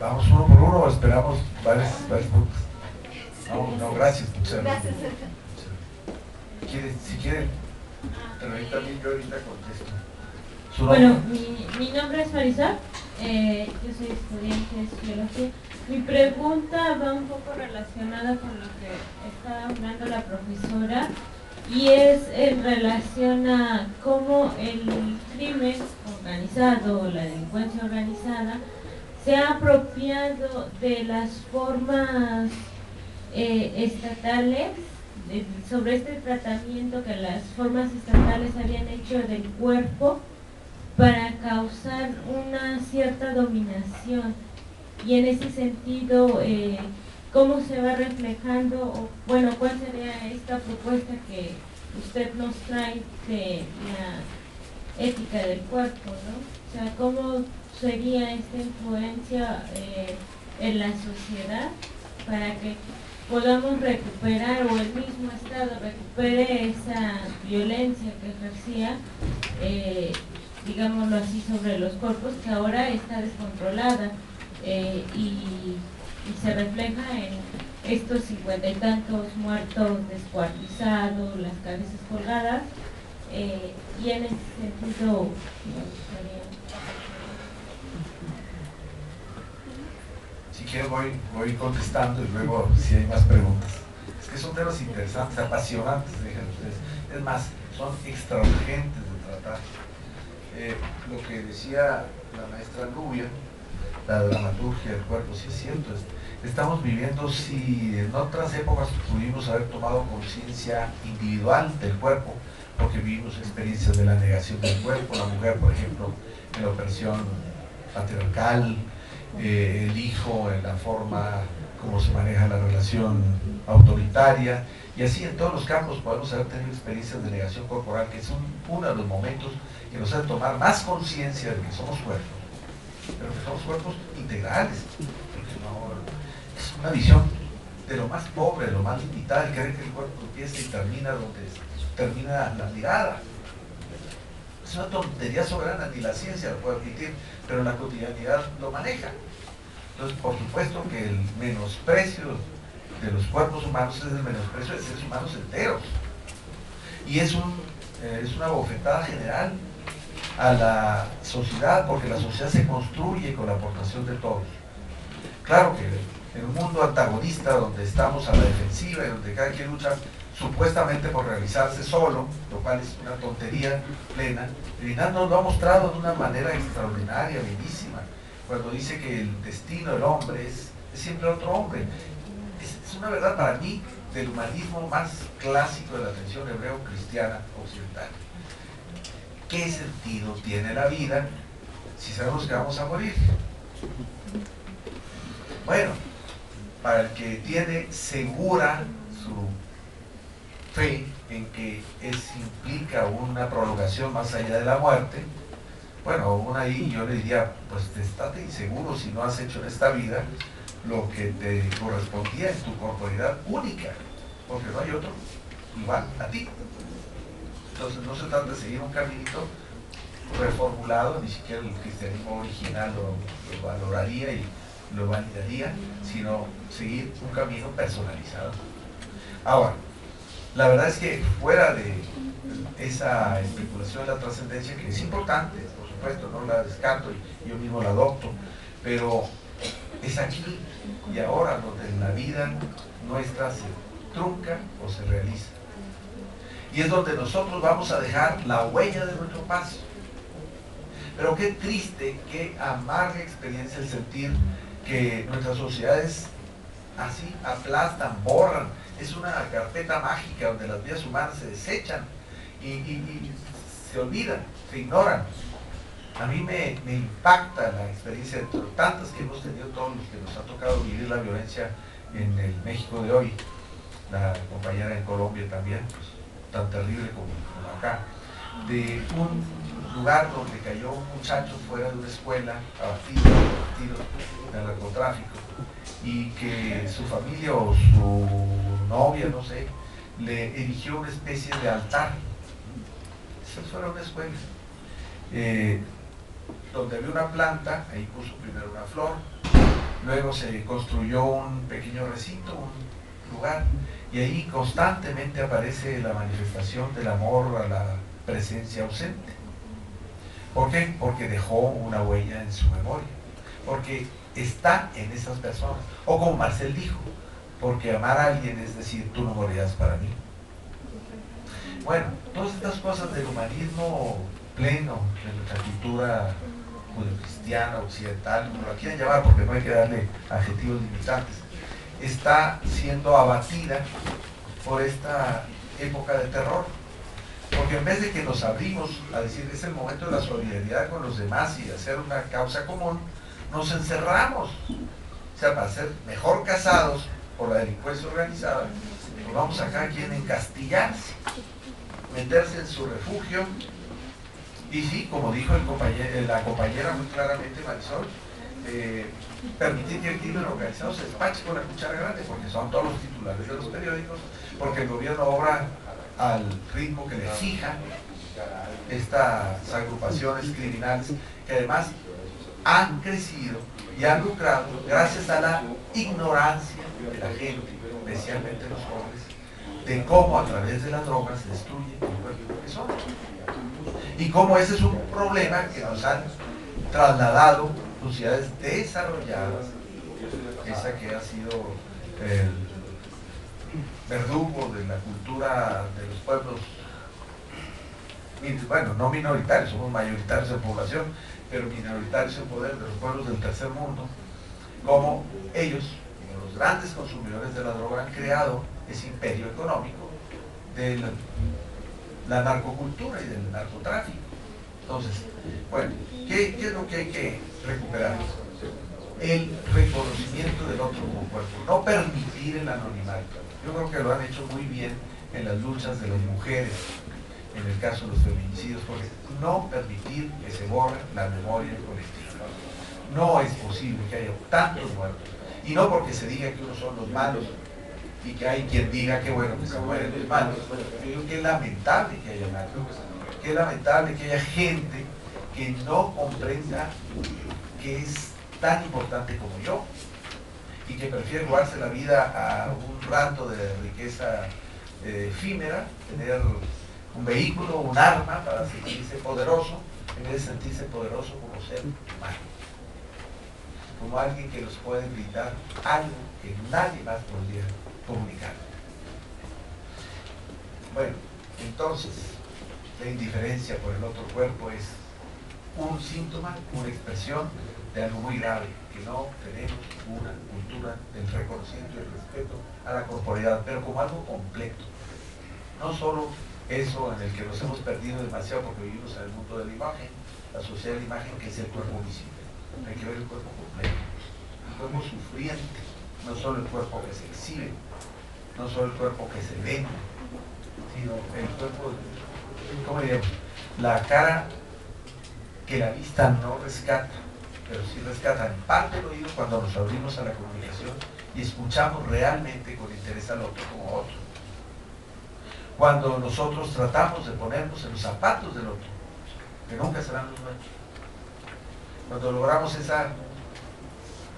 ¿Vamos uno por uno o esperamos varios puntos? No, gracias. Muchas gracias. Si quieren, también yo ahorita contesto. Bueno, mi nombre es Marisol, yo soy estudiante de Sociología. Mi pregunta va un poco relacionada con lo que estaba hablando la profesora y es en relación a cómo el crimen organizado o la delincuencia organizada se ha apropiado de las formas estatales, sobre este tratamiento que las formas estatales habían hecho del cuerpo para causar una cierta dominación. Y en ese sentido, ¿cómo se va reflejando, o bueno, cuál sería esta propuesta que usted nos trae de la ética del cuerpo, ¿no? O sea, ¿cómo sería esta influencia en la sociedad para que podamos recuperar, o el mismo Estado recupere esa violencia que ejercía, digámoslo así, sobre los cuerpos, que ahora está descontrolada y se refleja en estos 50 y tantos muertos descuartizados, las cabezas colgadas, y en ese sentido me gustaría... Si quiero voy contestando y luego si hay más preguntas. Es que son temas interesantes, apasionantes, déjenme ustedes. Es más, son extraurgentes de tratar. lo que decía la maestra Rubia, la dramaturgia del cuerpo, sí es cierto. Estamos viviendo, si en otras épocas pudimos haber tomado conciencia individual del cuerpo, porque vivimos experiencias de la negación del cuerpo, la mujer, por ejemplo, en la opresión patriarcal, el hijo en la forma como se maneja la relación autoritaria, y así en todos los campos podemos haber tenido experiencias de negación corporal, que son uno de los momentos que nos hacen tomar más conciencia de que somos cuerpos, pero que somos cuerpos integrales, porque no, es una visión de lo más pobre, de lo más limitada, el creer que el cuerpo empieza y termina donde termina la mirada. Es una tontería soberana, ni la ciencia lo puede admitir, pero la cotidianidad lo maneja. Entonces, por supuesto que el menosprecio de los cuerpos humanos es el menosprecio de seres humanos enteros. Y es una bofetada general a la sociedad, porque la sociedad se construye con la aportación de todos. Claro que en un mundo antagonista, donde estamos a la defensiva y donde cada quien lucha supuestamente por realizarse solo, lo cual es una tontería plena, Trinidad nos lo ha mostrado de una manera extraordinaria, bellísima, cuando dice que el destino del hombre es siempre otro hombre. Es una verdad para mí del humanismo más clásico de la tradición hebreo-cristiana occidental. ¿Qué sentido tiene la vida si sabemos que vamos a morir? Bueno, para el que tiene segura su fe en que implica una prolongación más allá de la muerte, bueno, aún ahí yo le diría, pues estate inseguro si no has hecho en esta vida lo que te correspondía en tu corporeidad única, porque no hay otro igual a ti. Entonces no se trata de seguir un caminito reformulado, ni siquiera el cristianismo original lo valoraría y lo validaría, sino seguir un camino personalizado. Ahora, la verdad es que fuera de esa especulación de la trascendencia, que es importante, por supuesto, no la descarto y yo mismo la adopto, pero es aquí y ahora donde la vida nuestra se trunca o se realiza. Y es donde nosotros vamos a dejar la huella de nuestro paso. Pero qué triste, qué amarga experiencia el sentir que nuestras sociedades así aplastan, borran. Es una carpeta mágica donde las vidas humanas se desechan y se olvidan, se ignoran. A mí me impacta la experiencia de tantas que hemos tenido todos los que nos ha tocado vivir la violencia en el México de hoy, la compañera en Colombia también, pues, tan terrible como acá, de un lugar donde cayó un muchacho fuera de una escuela, abatido del narcotráfico, y que su familia o su novia, no sé, le erigió una especie de altar. Eso fuera una escuela. Donde había una planta, ahí puso primero una flor, luego se construyó un pequeño recinto, un lugar, y ahí constantemente aparece la manifestación del amor a la presencia ausente. ¿Por qué? Porque dejó una huella en su memoria, porque está en esas personas, o como Marcel dijo, porque amar a alguien es decir, tú no morirás para mí. Bueno, todas estas cosas del humanismo pleno, de nuestra cultura judeocristiana, occidental, como la quieran llamar, porque no hay que darle adjetivos limitantes, está siendo abatida por esta época de terror. Porque en vez de que nos abrimos a decir es el momento de la solidaridad con los demás y de hacer una causa común, nos encerramos. O sea, para ser mejor casados por la delincuencia organizada, pues vamos a cada quien encastillarse, meterse en su refugio. Y sí, como dijo la compañera muy claramente, Marisol, permitir que el crimen organizado se despache con la cuchara grande, porque son todos los titulares de los periódicos, porque el gobierno obra al ritmo que le fija estas agrupaciones criminales, que además han crecido y han lucrado gracias a la ignorancia de la gente, especialmente los jóvenes, de cómo a través de las drogas se destruye el cuerpo que son. Y cómo ese es un problema que nos han trasladado sociedades desarrolladas, esa que ha sido el verdugo de la cultura de los pueblos bueno, no minoritarios, somos mayoritarios en población, pero minoritarios en poder de los pueblos del tercer mundo, como ellos, como los grandes consumidores de la droga, han creado ese imperio económico de la narcocultura y del narcotráfico. Entonces, bueno, ¿qué es lo que hay que recuperar? El reconocimiento del otro como cuerpo, no permitir el anonimato. Yo creo que lo han hecho muy bien en las luchas de las mujeres, en el caso de los feminicidios, porque no permitir que se borre la memoria colectiva. No es posible que haya tantos muertos, y no porque se diga que unos son los malos y que hay quien diga que bueno que se mueren los malos. Yo digo que es lamentable que haya malos, que es lamentable que haya gente que no comprenda que es tan importante como yo y que prefiere jugarse la vida a un rato de riqueza efímera, tener un vehículo, un arma para sentirse poderoso, en vez de sentirse poderoso como ser humano, como alguien que nos puede gritar algo que nadie más podría comunicar. Bueno, entonces la indiferencia por el otro cuerpo es un síntoma, una expresión de algo muy grave, que no tenemos una cultura del reconocimiento y el respeto a la corporeidad, pero como algo completo. No solo eso en el que nos hemos perdido demasiado porque vivimos en el mundo de la imagen, la sociedad de la imagen, que es el cuerpo visible. Hay que ver el cuerpo completo, el cuerpo sufriente, no solo el cuerpo que se exhibe, no solo el cuerpo que se vende, sino el cuerpo, ¿cómo diríamos? La cara que la vista no rescata, pero sí rescata en parte el oído cuando nos abrimos a la comunicación y escuchamos realmente con interés al otro como otro. Cuando nosotros tratamos de ponernos en los zapatos del otro, que nunca serán los nuestros. Cuando logramos esa,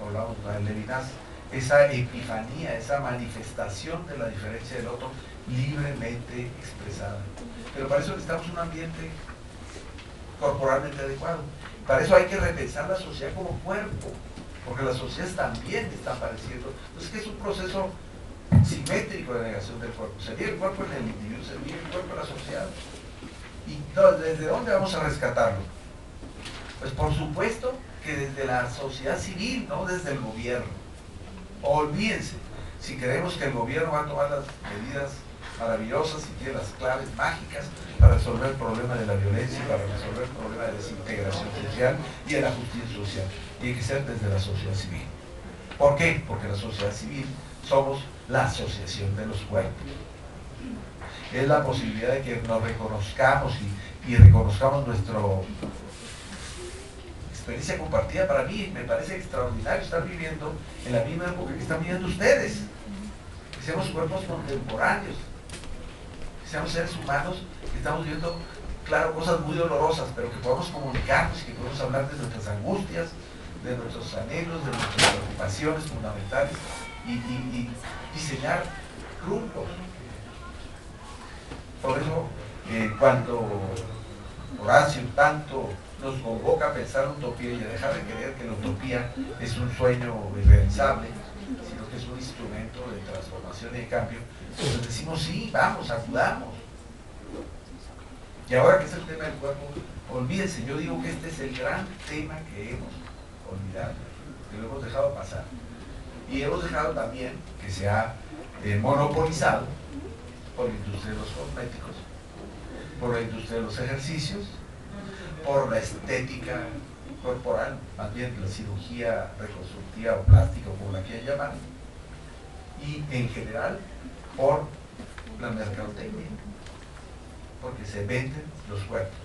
hablamos de Levinas, esa epifanía, esa manifestación de la diferencia del otro libremente expresada. Pero para eso necesitamos un ambiente corporalmente adecuado. Para eso hay que repensar la sociedad como cuerpo, porque las sociedades también están padeciendo. Entonces, que es un proceso simétrico de negación del cuerpo. Sería el cuerpo en el individuo, sería el cuerpo en la sociedad. ¿Y desde dónde vamos a rescatarlo? Pues por supuesto que desde la sociedad civil, no desde el gobierno. Olvídense, si queremos que el gobierno va a tomar las medidas maravillosas y tiene las claves mágicas para resolver el problema de la violencia, para resolver el problema de desintegración social y de la justicia social. Tiene que ser desde la sociedad civil. ¿Por qué? Porque la sociedad civil somos la asociación de los cuerpos. Es la posibilidad de que nos reconozcamos y reconozcamos nuestra experiencia compartida. Para mí me parece extraordinario estar viviendo en la misma época que están viviendo ustedes. Que seamos cuerpos contemporáneos, que seamos seres humanos que estamos viviendo, claro, cosas muy dolorosas, pero que podamos comunicarnos, que podamos hablar de nuestras angustias, de nuestros anhelos, de nuestras preocupaciones fundamentales y diseñar rumbos. Por eso, cuando Horacio tanto nos convoca a pensar utopía y a dejar de creer que la utopía es un sueño irrealizable, sino que es un instrumento de transformación y de cambio, pues decimos sí, vamos, acudamos. Y ahora que es el tema del cuerpo, olvídense, yo digo que este es el gran tema que hemos olvidado, que lo hemos dejado pasar. Y hemos dejado también que se ha monopolizado por la industria de los cosméticos, por la industria de los ejercicios, por la estética corporal, más bien la cirugía reconstructiva o plástica, como la quieran llamar, y en general por la mercadotecnia, porque se venden los cuerpos.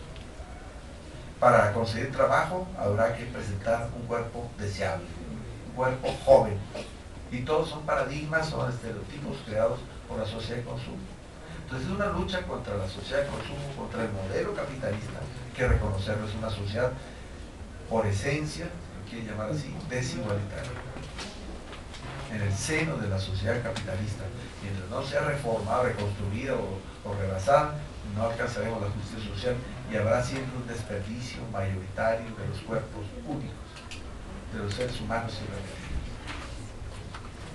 Para conseguir trabajo habrá que presentar un cuerpo deseable, un cuerpo joven, y todos son paradigmas, son estereotipos creados por la sociedad de consumo. Entonces es una lucha contra la sociedad de consumo, contra el modelo capitalista, que reconocerlo. Es una sociedad por esencia, lo quiere llamar así, desigualitaria. En el seno de la sociedad capitalista, mientras no sea reformada, reconstruida o rebasada, no alcanzaremos la justicia social y habrá siempre un desperdicio mayoritario de los cuerpos únicos, de los seres humanos irrepetibles.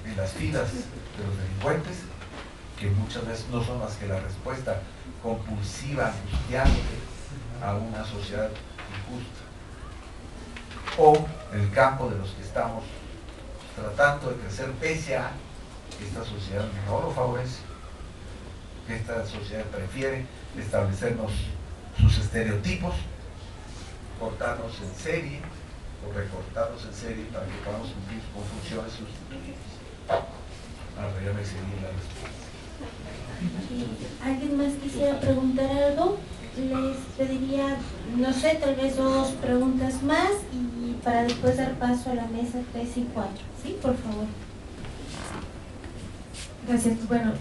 En las filas de los delincuentes, que muchas veces no son más que la respuesta compulsiva, angustiante a una sociedad injusta. O el campo de los que estamos tratando de crecer pese a que esta sociedad no lo favorece, que esta sociedad prefiere establecernos sus estereotipos, cortarnos en serie o recortarnos en serie para que podamos cumplir con funciones sustitutivas. Ahora ya me seguí la respuesta. ¿Alguien más quisiera preguntar algo? Les pediría, no sé, tal vez 2 preguntas más y para después dar paso a la mesa 3 y 4. ¿Sí? Por favor. Gracias. Bueno,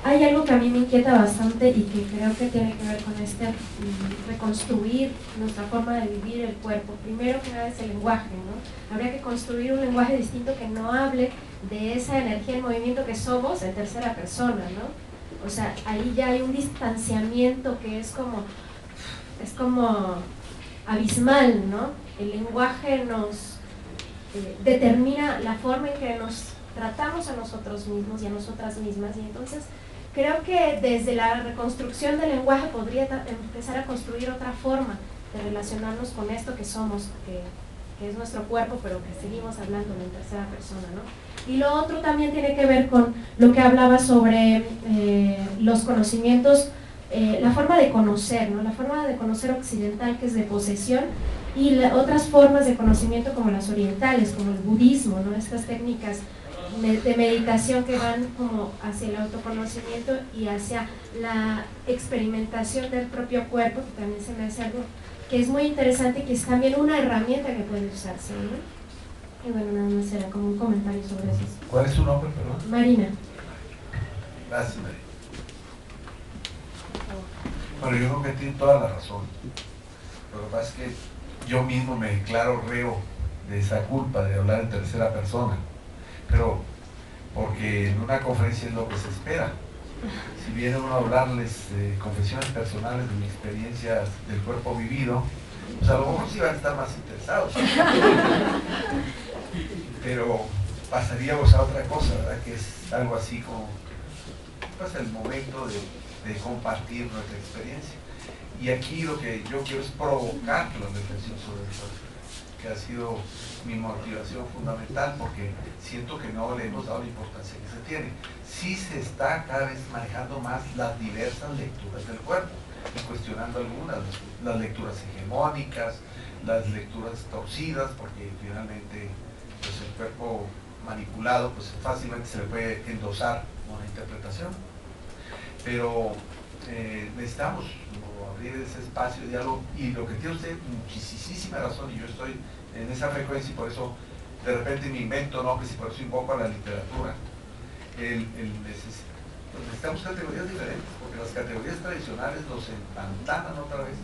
hay algo que a mí me inquieta bastante y que creo que tiene que ver con reconstruir nuestra forma de vivir el cuerpo. Primero que nada es el lenguaje, ¿no? Habría que construir un lenguaje distinto que no hable de esa energía en movimiento que somos en tercera persona, ¿no? O sea, ahí ya hay un distanciamiento que es como abismal, ¿no? El lenguaje nos determina la forma en que nos tratamos a nosotros mismos y a nosotras mismas, y entonces creo que desde la reconstrucción del lenguaje podría empezar a construir otra forma de relacionarnos con esto que somos, que es nuestro cuerpo, pero que seguimos hablando en tercera persona, ¿no? Y lo otro también tiene que ver con lo que hablaba sobre los conocimientos, la forma de conocer, ¿no? La forma de conocer occidental, que es de posesión, y otras formas de conocimiento como las orientales, como el budismo, ¿no? Estas técnicas de meditación que van como hacia el autoconocimiento y hacia la experimentación del propio cuerpo, que también se me hace algo que es muy interesante y que es también una herramienta que puede usarse, ¿no? Y bueno, nada más era como un comentario sobre eso. ¿Cuál es su nombre, perdón? Marina. Gracias, Marina. Bueno, yo creo que tiene toda la razón. Lo que pasa es que yo mismo me declaro reo de esa culpa de hablar en tercera persona, pero porque en una conferencia es lo que se espera. Si viene uno a hablarles confesiones personales de mi experiencia del cuerpo vivido, pues a lo mejor sí van a estar más interesados. Pero pasaríamos a otra cosa, ¿verdad? Que es algo así como pues, el momento de compartir nuestra experiencia. Y aquí lo que yo quiero es provocar la reflexión sobre el cuerpo, que ha sido mi motivación fundamental, porque siento que no le hemos dado la importancia que se tiene. Sí se está cada vez manejando más las diversas lecturas del cuerpo, y cuestionando algunas, las lecturas hegemónicas, las lecturas torcidas, porque finalmente pues, el cuerpo manipulado pues fácilmente se le puede endosar una interpretación. Pero necesitamos abrir ese espacio de diálogo, y lo que tiene usted muchísima razón, y yo estoy en esa frecuencia, y por eso de repente me invento nombres y por eso invoco a la literatura. Necesitamos categorías diferentes, porque las categorías tradicionales nos empantanan otra vez,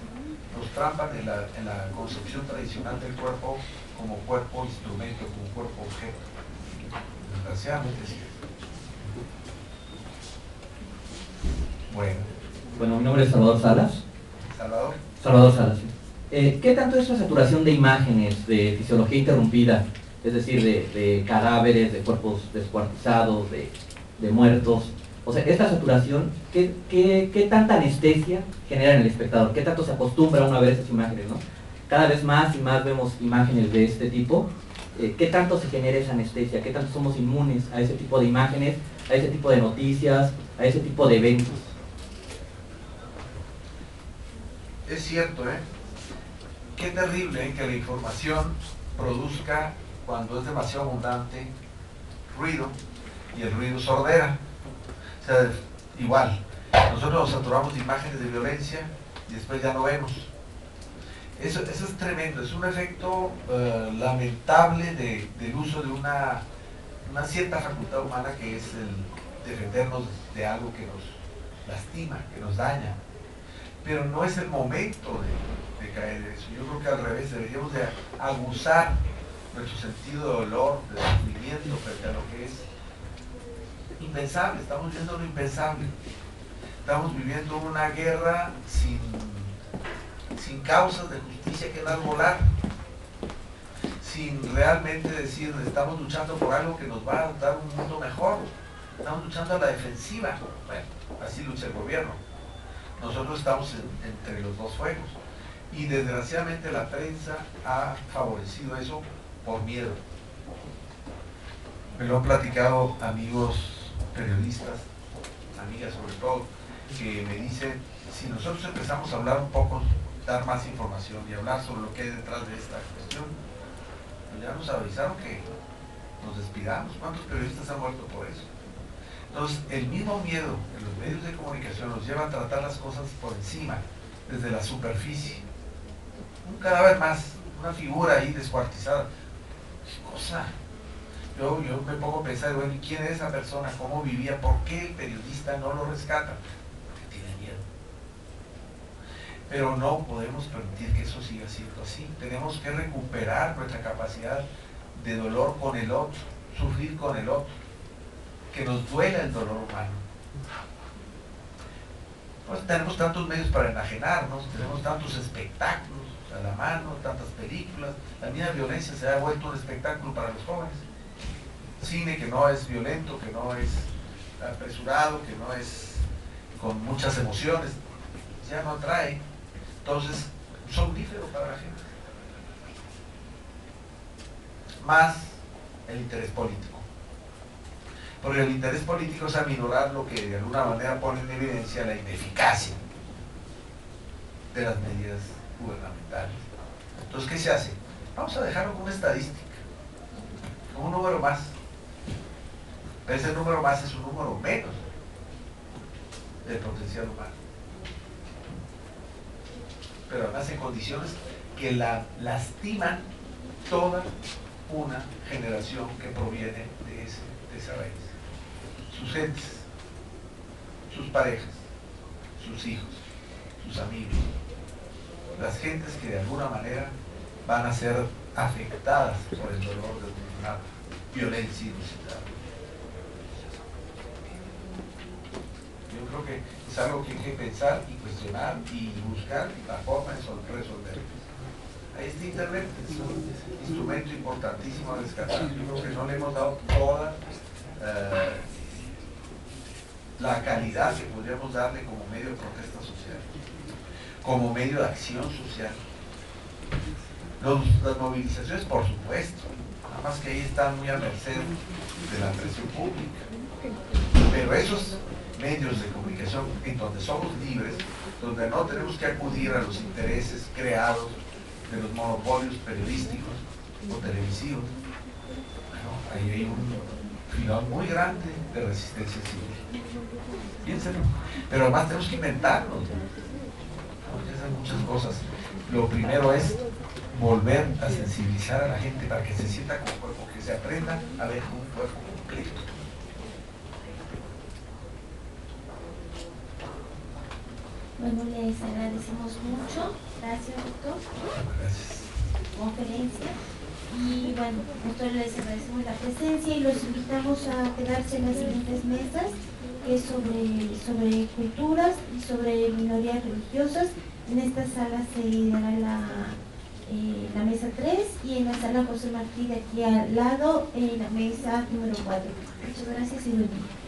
nos trampan en la concepción tradicional del cuerpo como cuerpo instrumento, como cuerpo objeto. Desgraciadamente sí. Bueno, mi nombre es Salvador Salas. Salvador Salas, sí. ¿Qué tanto es la saturación de imágenes de fisiología interrumpida, es decir, de cadáveres, de cuerpos descuartizados, de muertos? O sea, esta saturación, ¿qué tanta anestesia genera en el espectador? ¿Qué tanto se acostumbra uno a ver esas imágenes, ¿no? Cada vez más y más vemos imágenes de este tipo. ¿Qué tanto se genera esa anestesia? ¿Qué tanto somos inmunes a ese tipo de imágenes, a ese tipo de noticias, a ese tipo de eventos? Es cierto, qué terrible que la información produzca, cuando es demasiado abundante, ruido, y el ruido sordera. O sea, igual, nosotros nos saturamos de imágenes de violencia y después ya no vemos. Eso es tremendo, es un efecto lamentable del uso de una cierta facultad humana, que es el defendernos de algo que nos lastima, que nos daña. Pero no es el momento de caer en eso. Yo creo que al revés, deberíamos de aguzar nuestro sentido de dolor, de sufrimiento frente a lo que es impensable. Estamos viviendo lo impensable. Estamos viviendo una guerra sin causas de justicia que dar volar, sin realmente decir estamos luchando por algo que nos va a dar un mundo mejor. Estamos luchando a la defensiva. Bueno, así lucha el gobierno. nosotros estamos entre los dos fuegos. Y desgraciadamente la prensa ha favorecido eso por miedo. Me lo han platicado amigos periodistas, amigas sobre todo, que me dicen, si nosotros empezamos a hablar un poco, dar más información y hablar sobre lo que hay detrás de esta cuestión, pues ya nos avisaron que nos despidamos. ¿Cuántos periodistas han muerto por eso? Entonces, el mismo miedo en los medios de comunicación nos lleva a tratar las cosas por encima, desde la superficie. Un cadáver más, una figura ahí descuartizada. ¿Qué cosa? Yo me pongo a pensar, bueno, ¿y quién es esa persona? ¿Cómo vivía? ¿Por qué el periodista no lo rescata? Porque tiene miedo. Pero no podemos permitir que eso siga siendo así. Tenemos que recuperar nuestra capacidad de dolor con el otro, sufrir con el otro, que nos duela el dolor humano. Pues tenemos tantos medios para enajenarnos, tenemos tantos espectáculos a la mano, tantas películas. La misma violencia se ha vuelto un espectáculo para los jóvenes. Cine que no es violento, que no es apresurado, que no es con muchas emociones, ya no atrae. Entonces, somnífero para la gente. Más el interés político. Porque el interés político es aminorar lo que de alguna manera pone en evidencia la ineficacia de las medidas gubernamentales. Entonces, ¿qué se hace? Vamos a dejarlo como una estadística, como un número más. Pero ese número más es un número menos del potencial humano. Pero además en condiciones que lastiman toda una generación que proviene de esa raíz. Sus gentes, sus parejas, sus hijos, sus amigos, las gentes que de alguna manera van a ser afectadas por el dolor de una violencia inusitada. Yo creo que es algo que hay que pensar y cuestionar y buscar la forma de resolver. Ahí está Internet, es un instrumento importantísimo a rescatar. Yo creo que no le hemos dado toda la calidad que podríamos darle como medio de protesta social, como medio de acción social. Las movilizaciones, por supuesto, nada más que ahí están muy a merced de la presión pública. Pero esos medios de comunicación en donde somos libres, donde no tenemos que acudir a los intereses creados de los monopolios periodísticos o televisivos, bueno, ahí hay un filón muy grande de resistencia civil. Piénsenlo. Pero además tenemos que inventarnos, tenemos que hacer muchas cosas. Lo primero es volver a sensibilizar a la gente para que se sienta como cuerpo, que se aprenda a ver como un cuerpo completo. Bueno, les agradecemos mucho. Gracias, doctor. Gracias. Conferencia. Y bueno, nosotros les agradecemos la presencia y los invitamos a quedarse en las siguientes mesas, que es sobre culturas y sobre minorías religiosas. En esta sala se dará la mesa 3 y en la sala José Martí de aquí al lado, en la mesa número 4. Muchas gracias y buen día.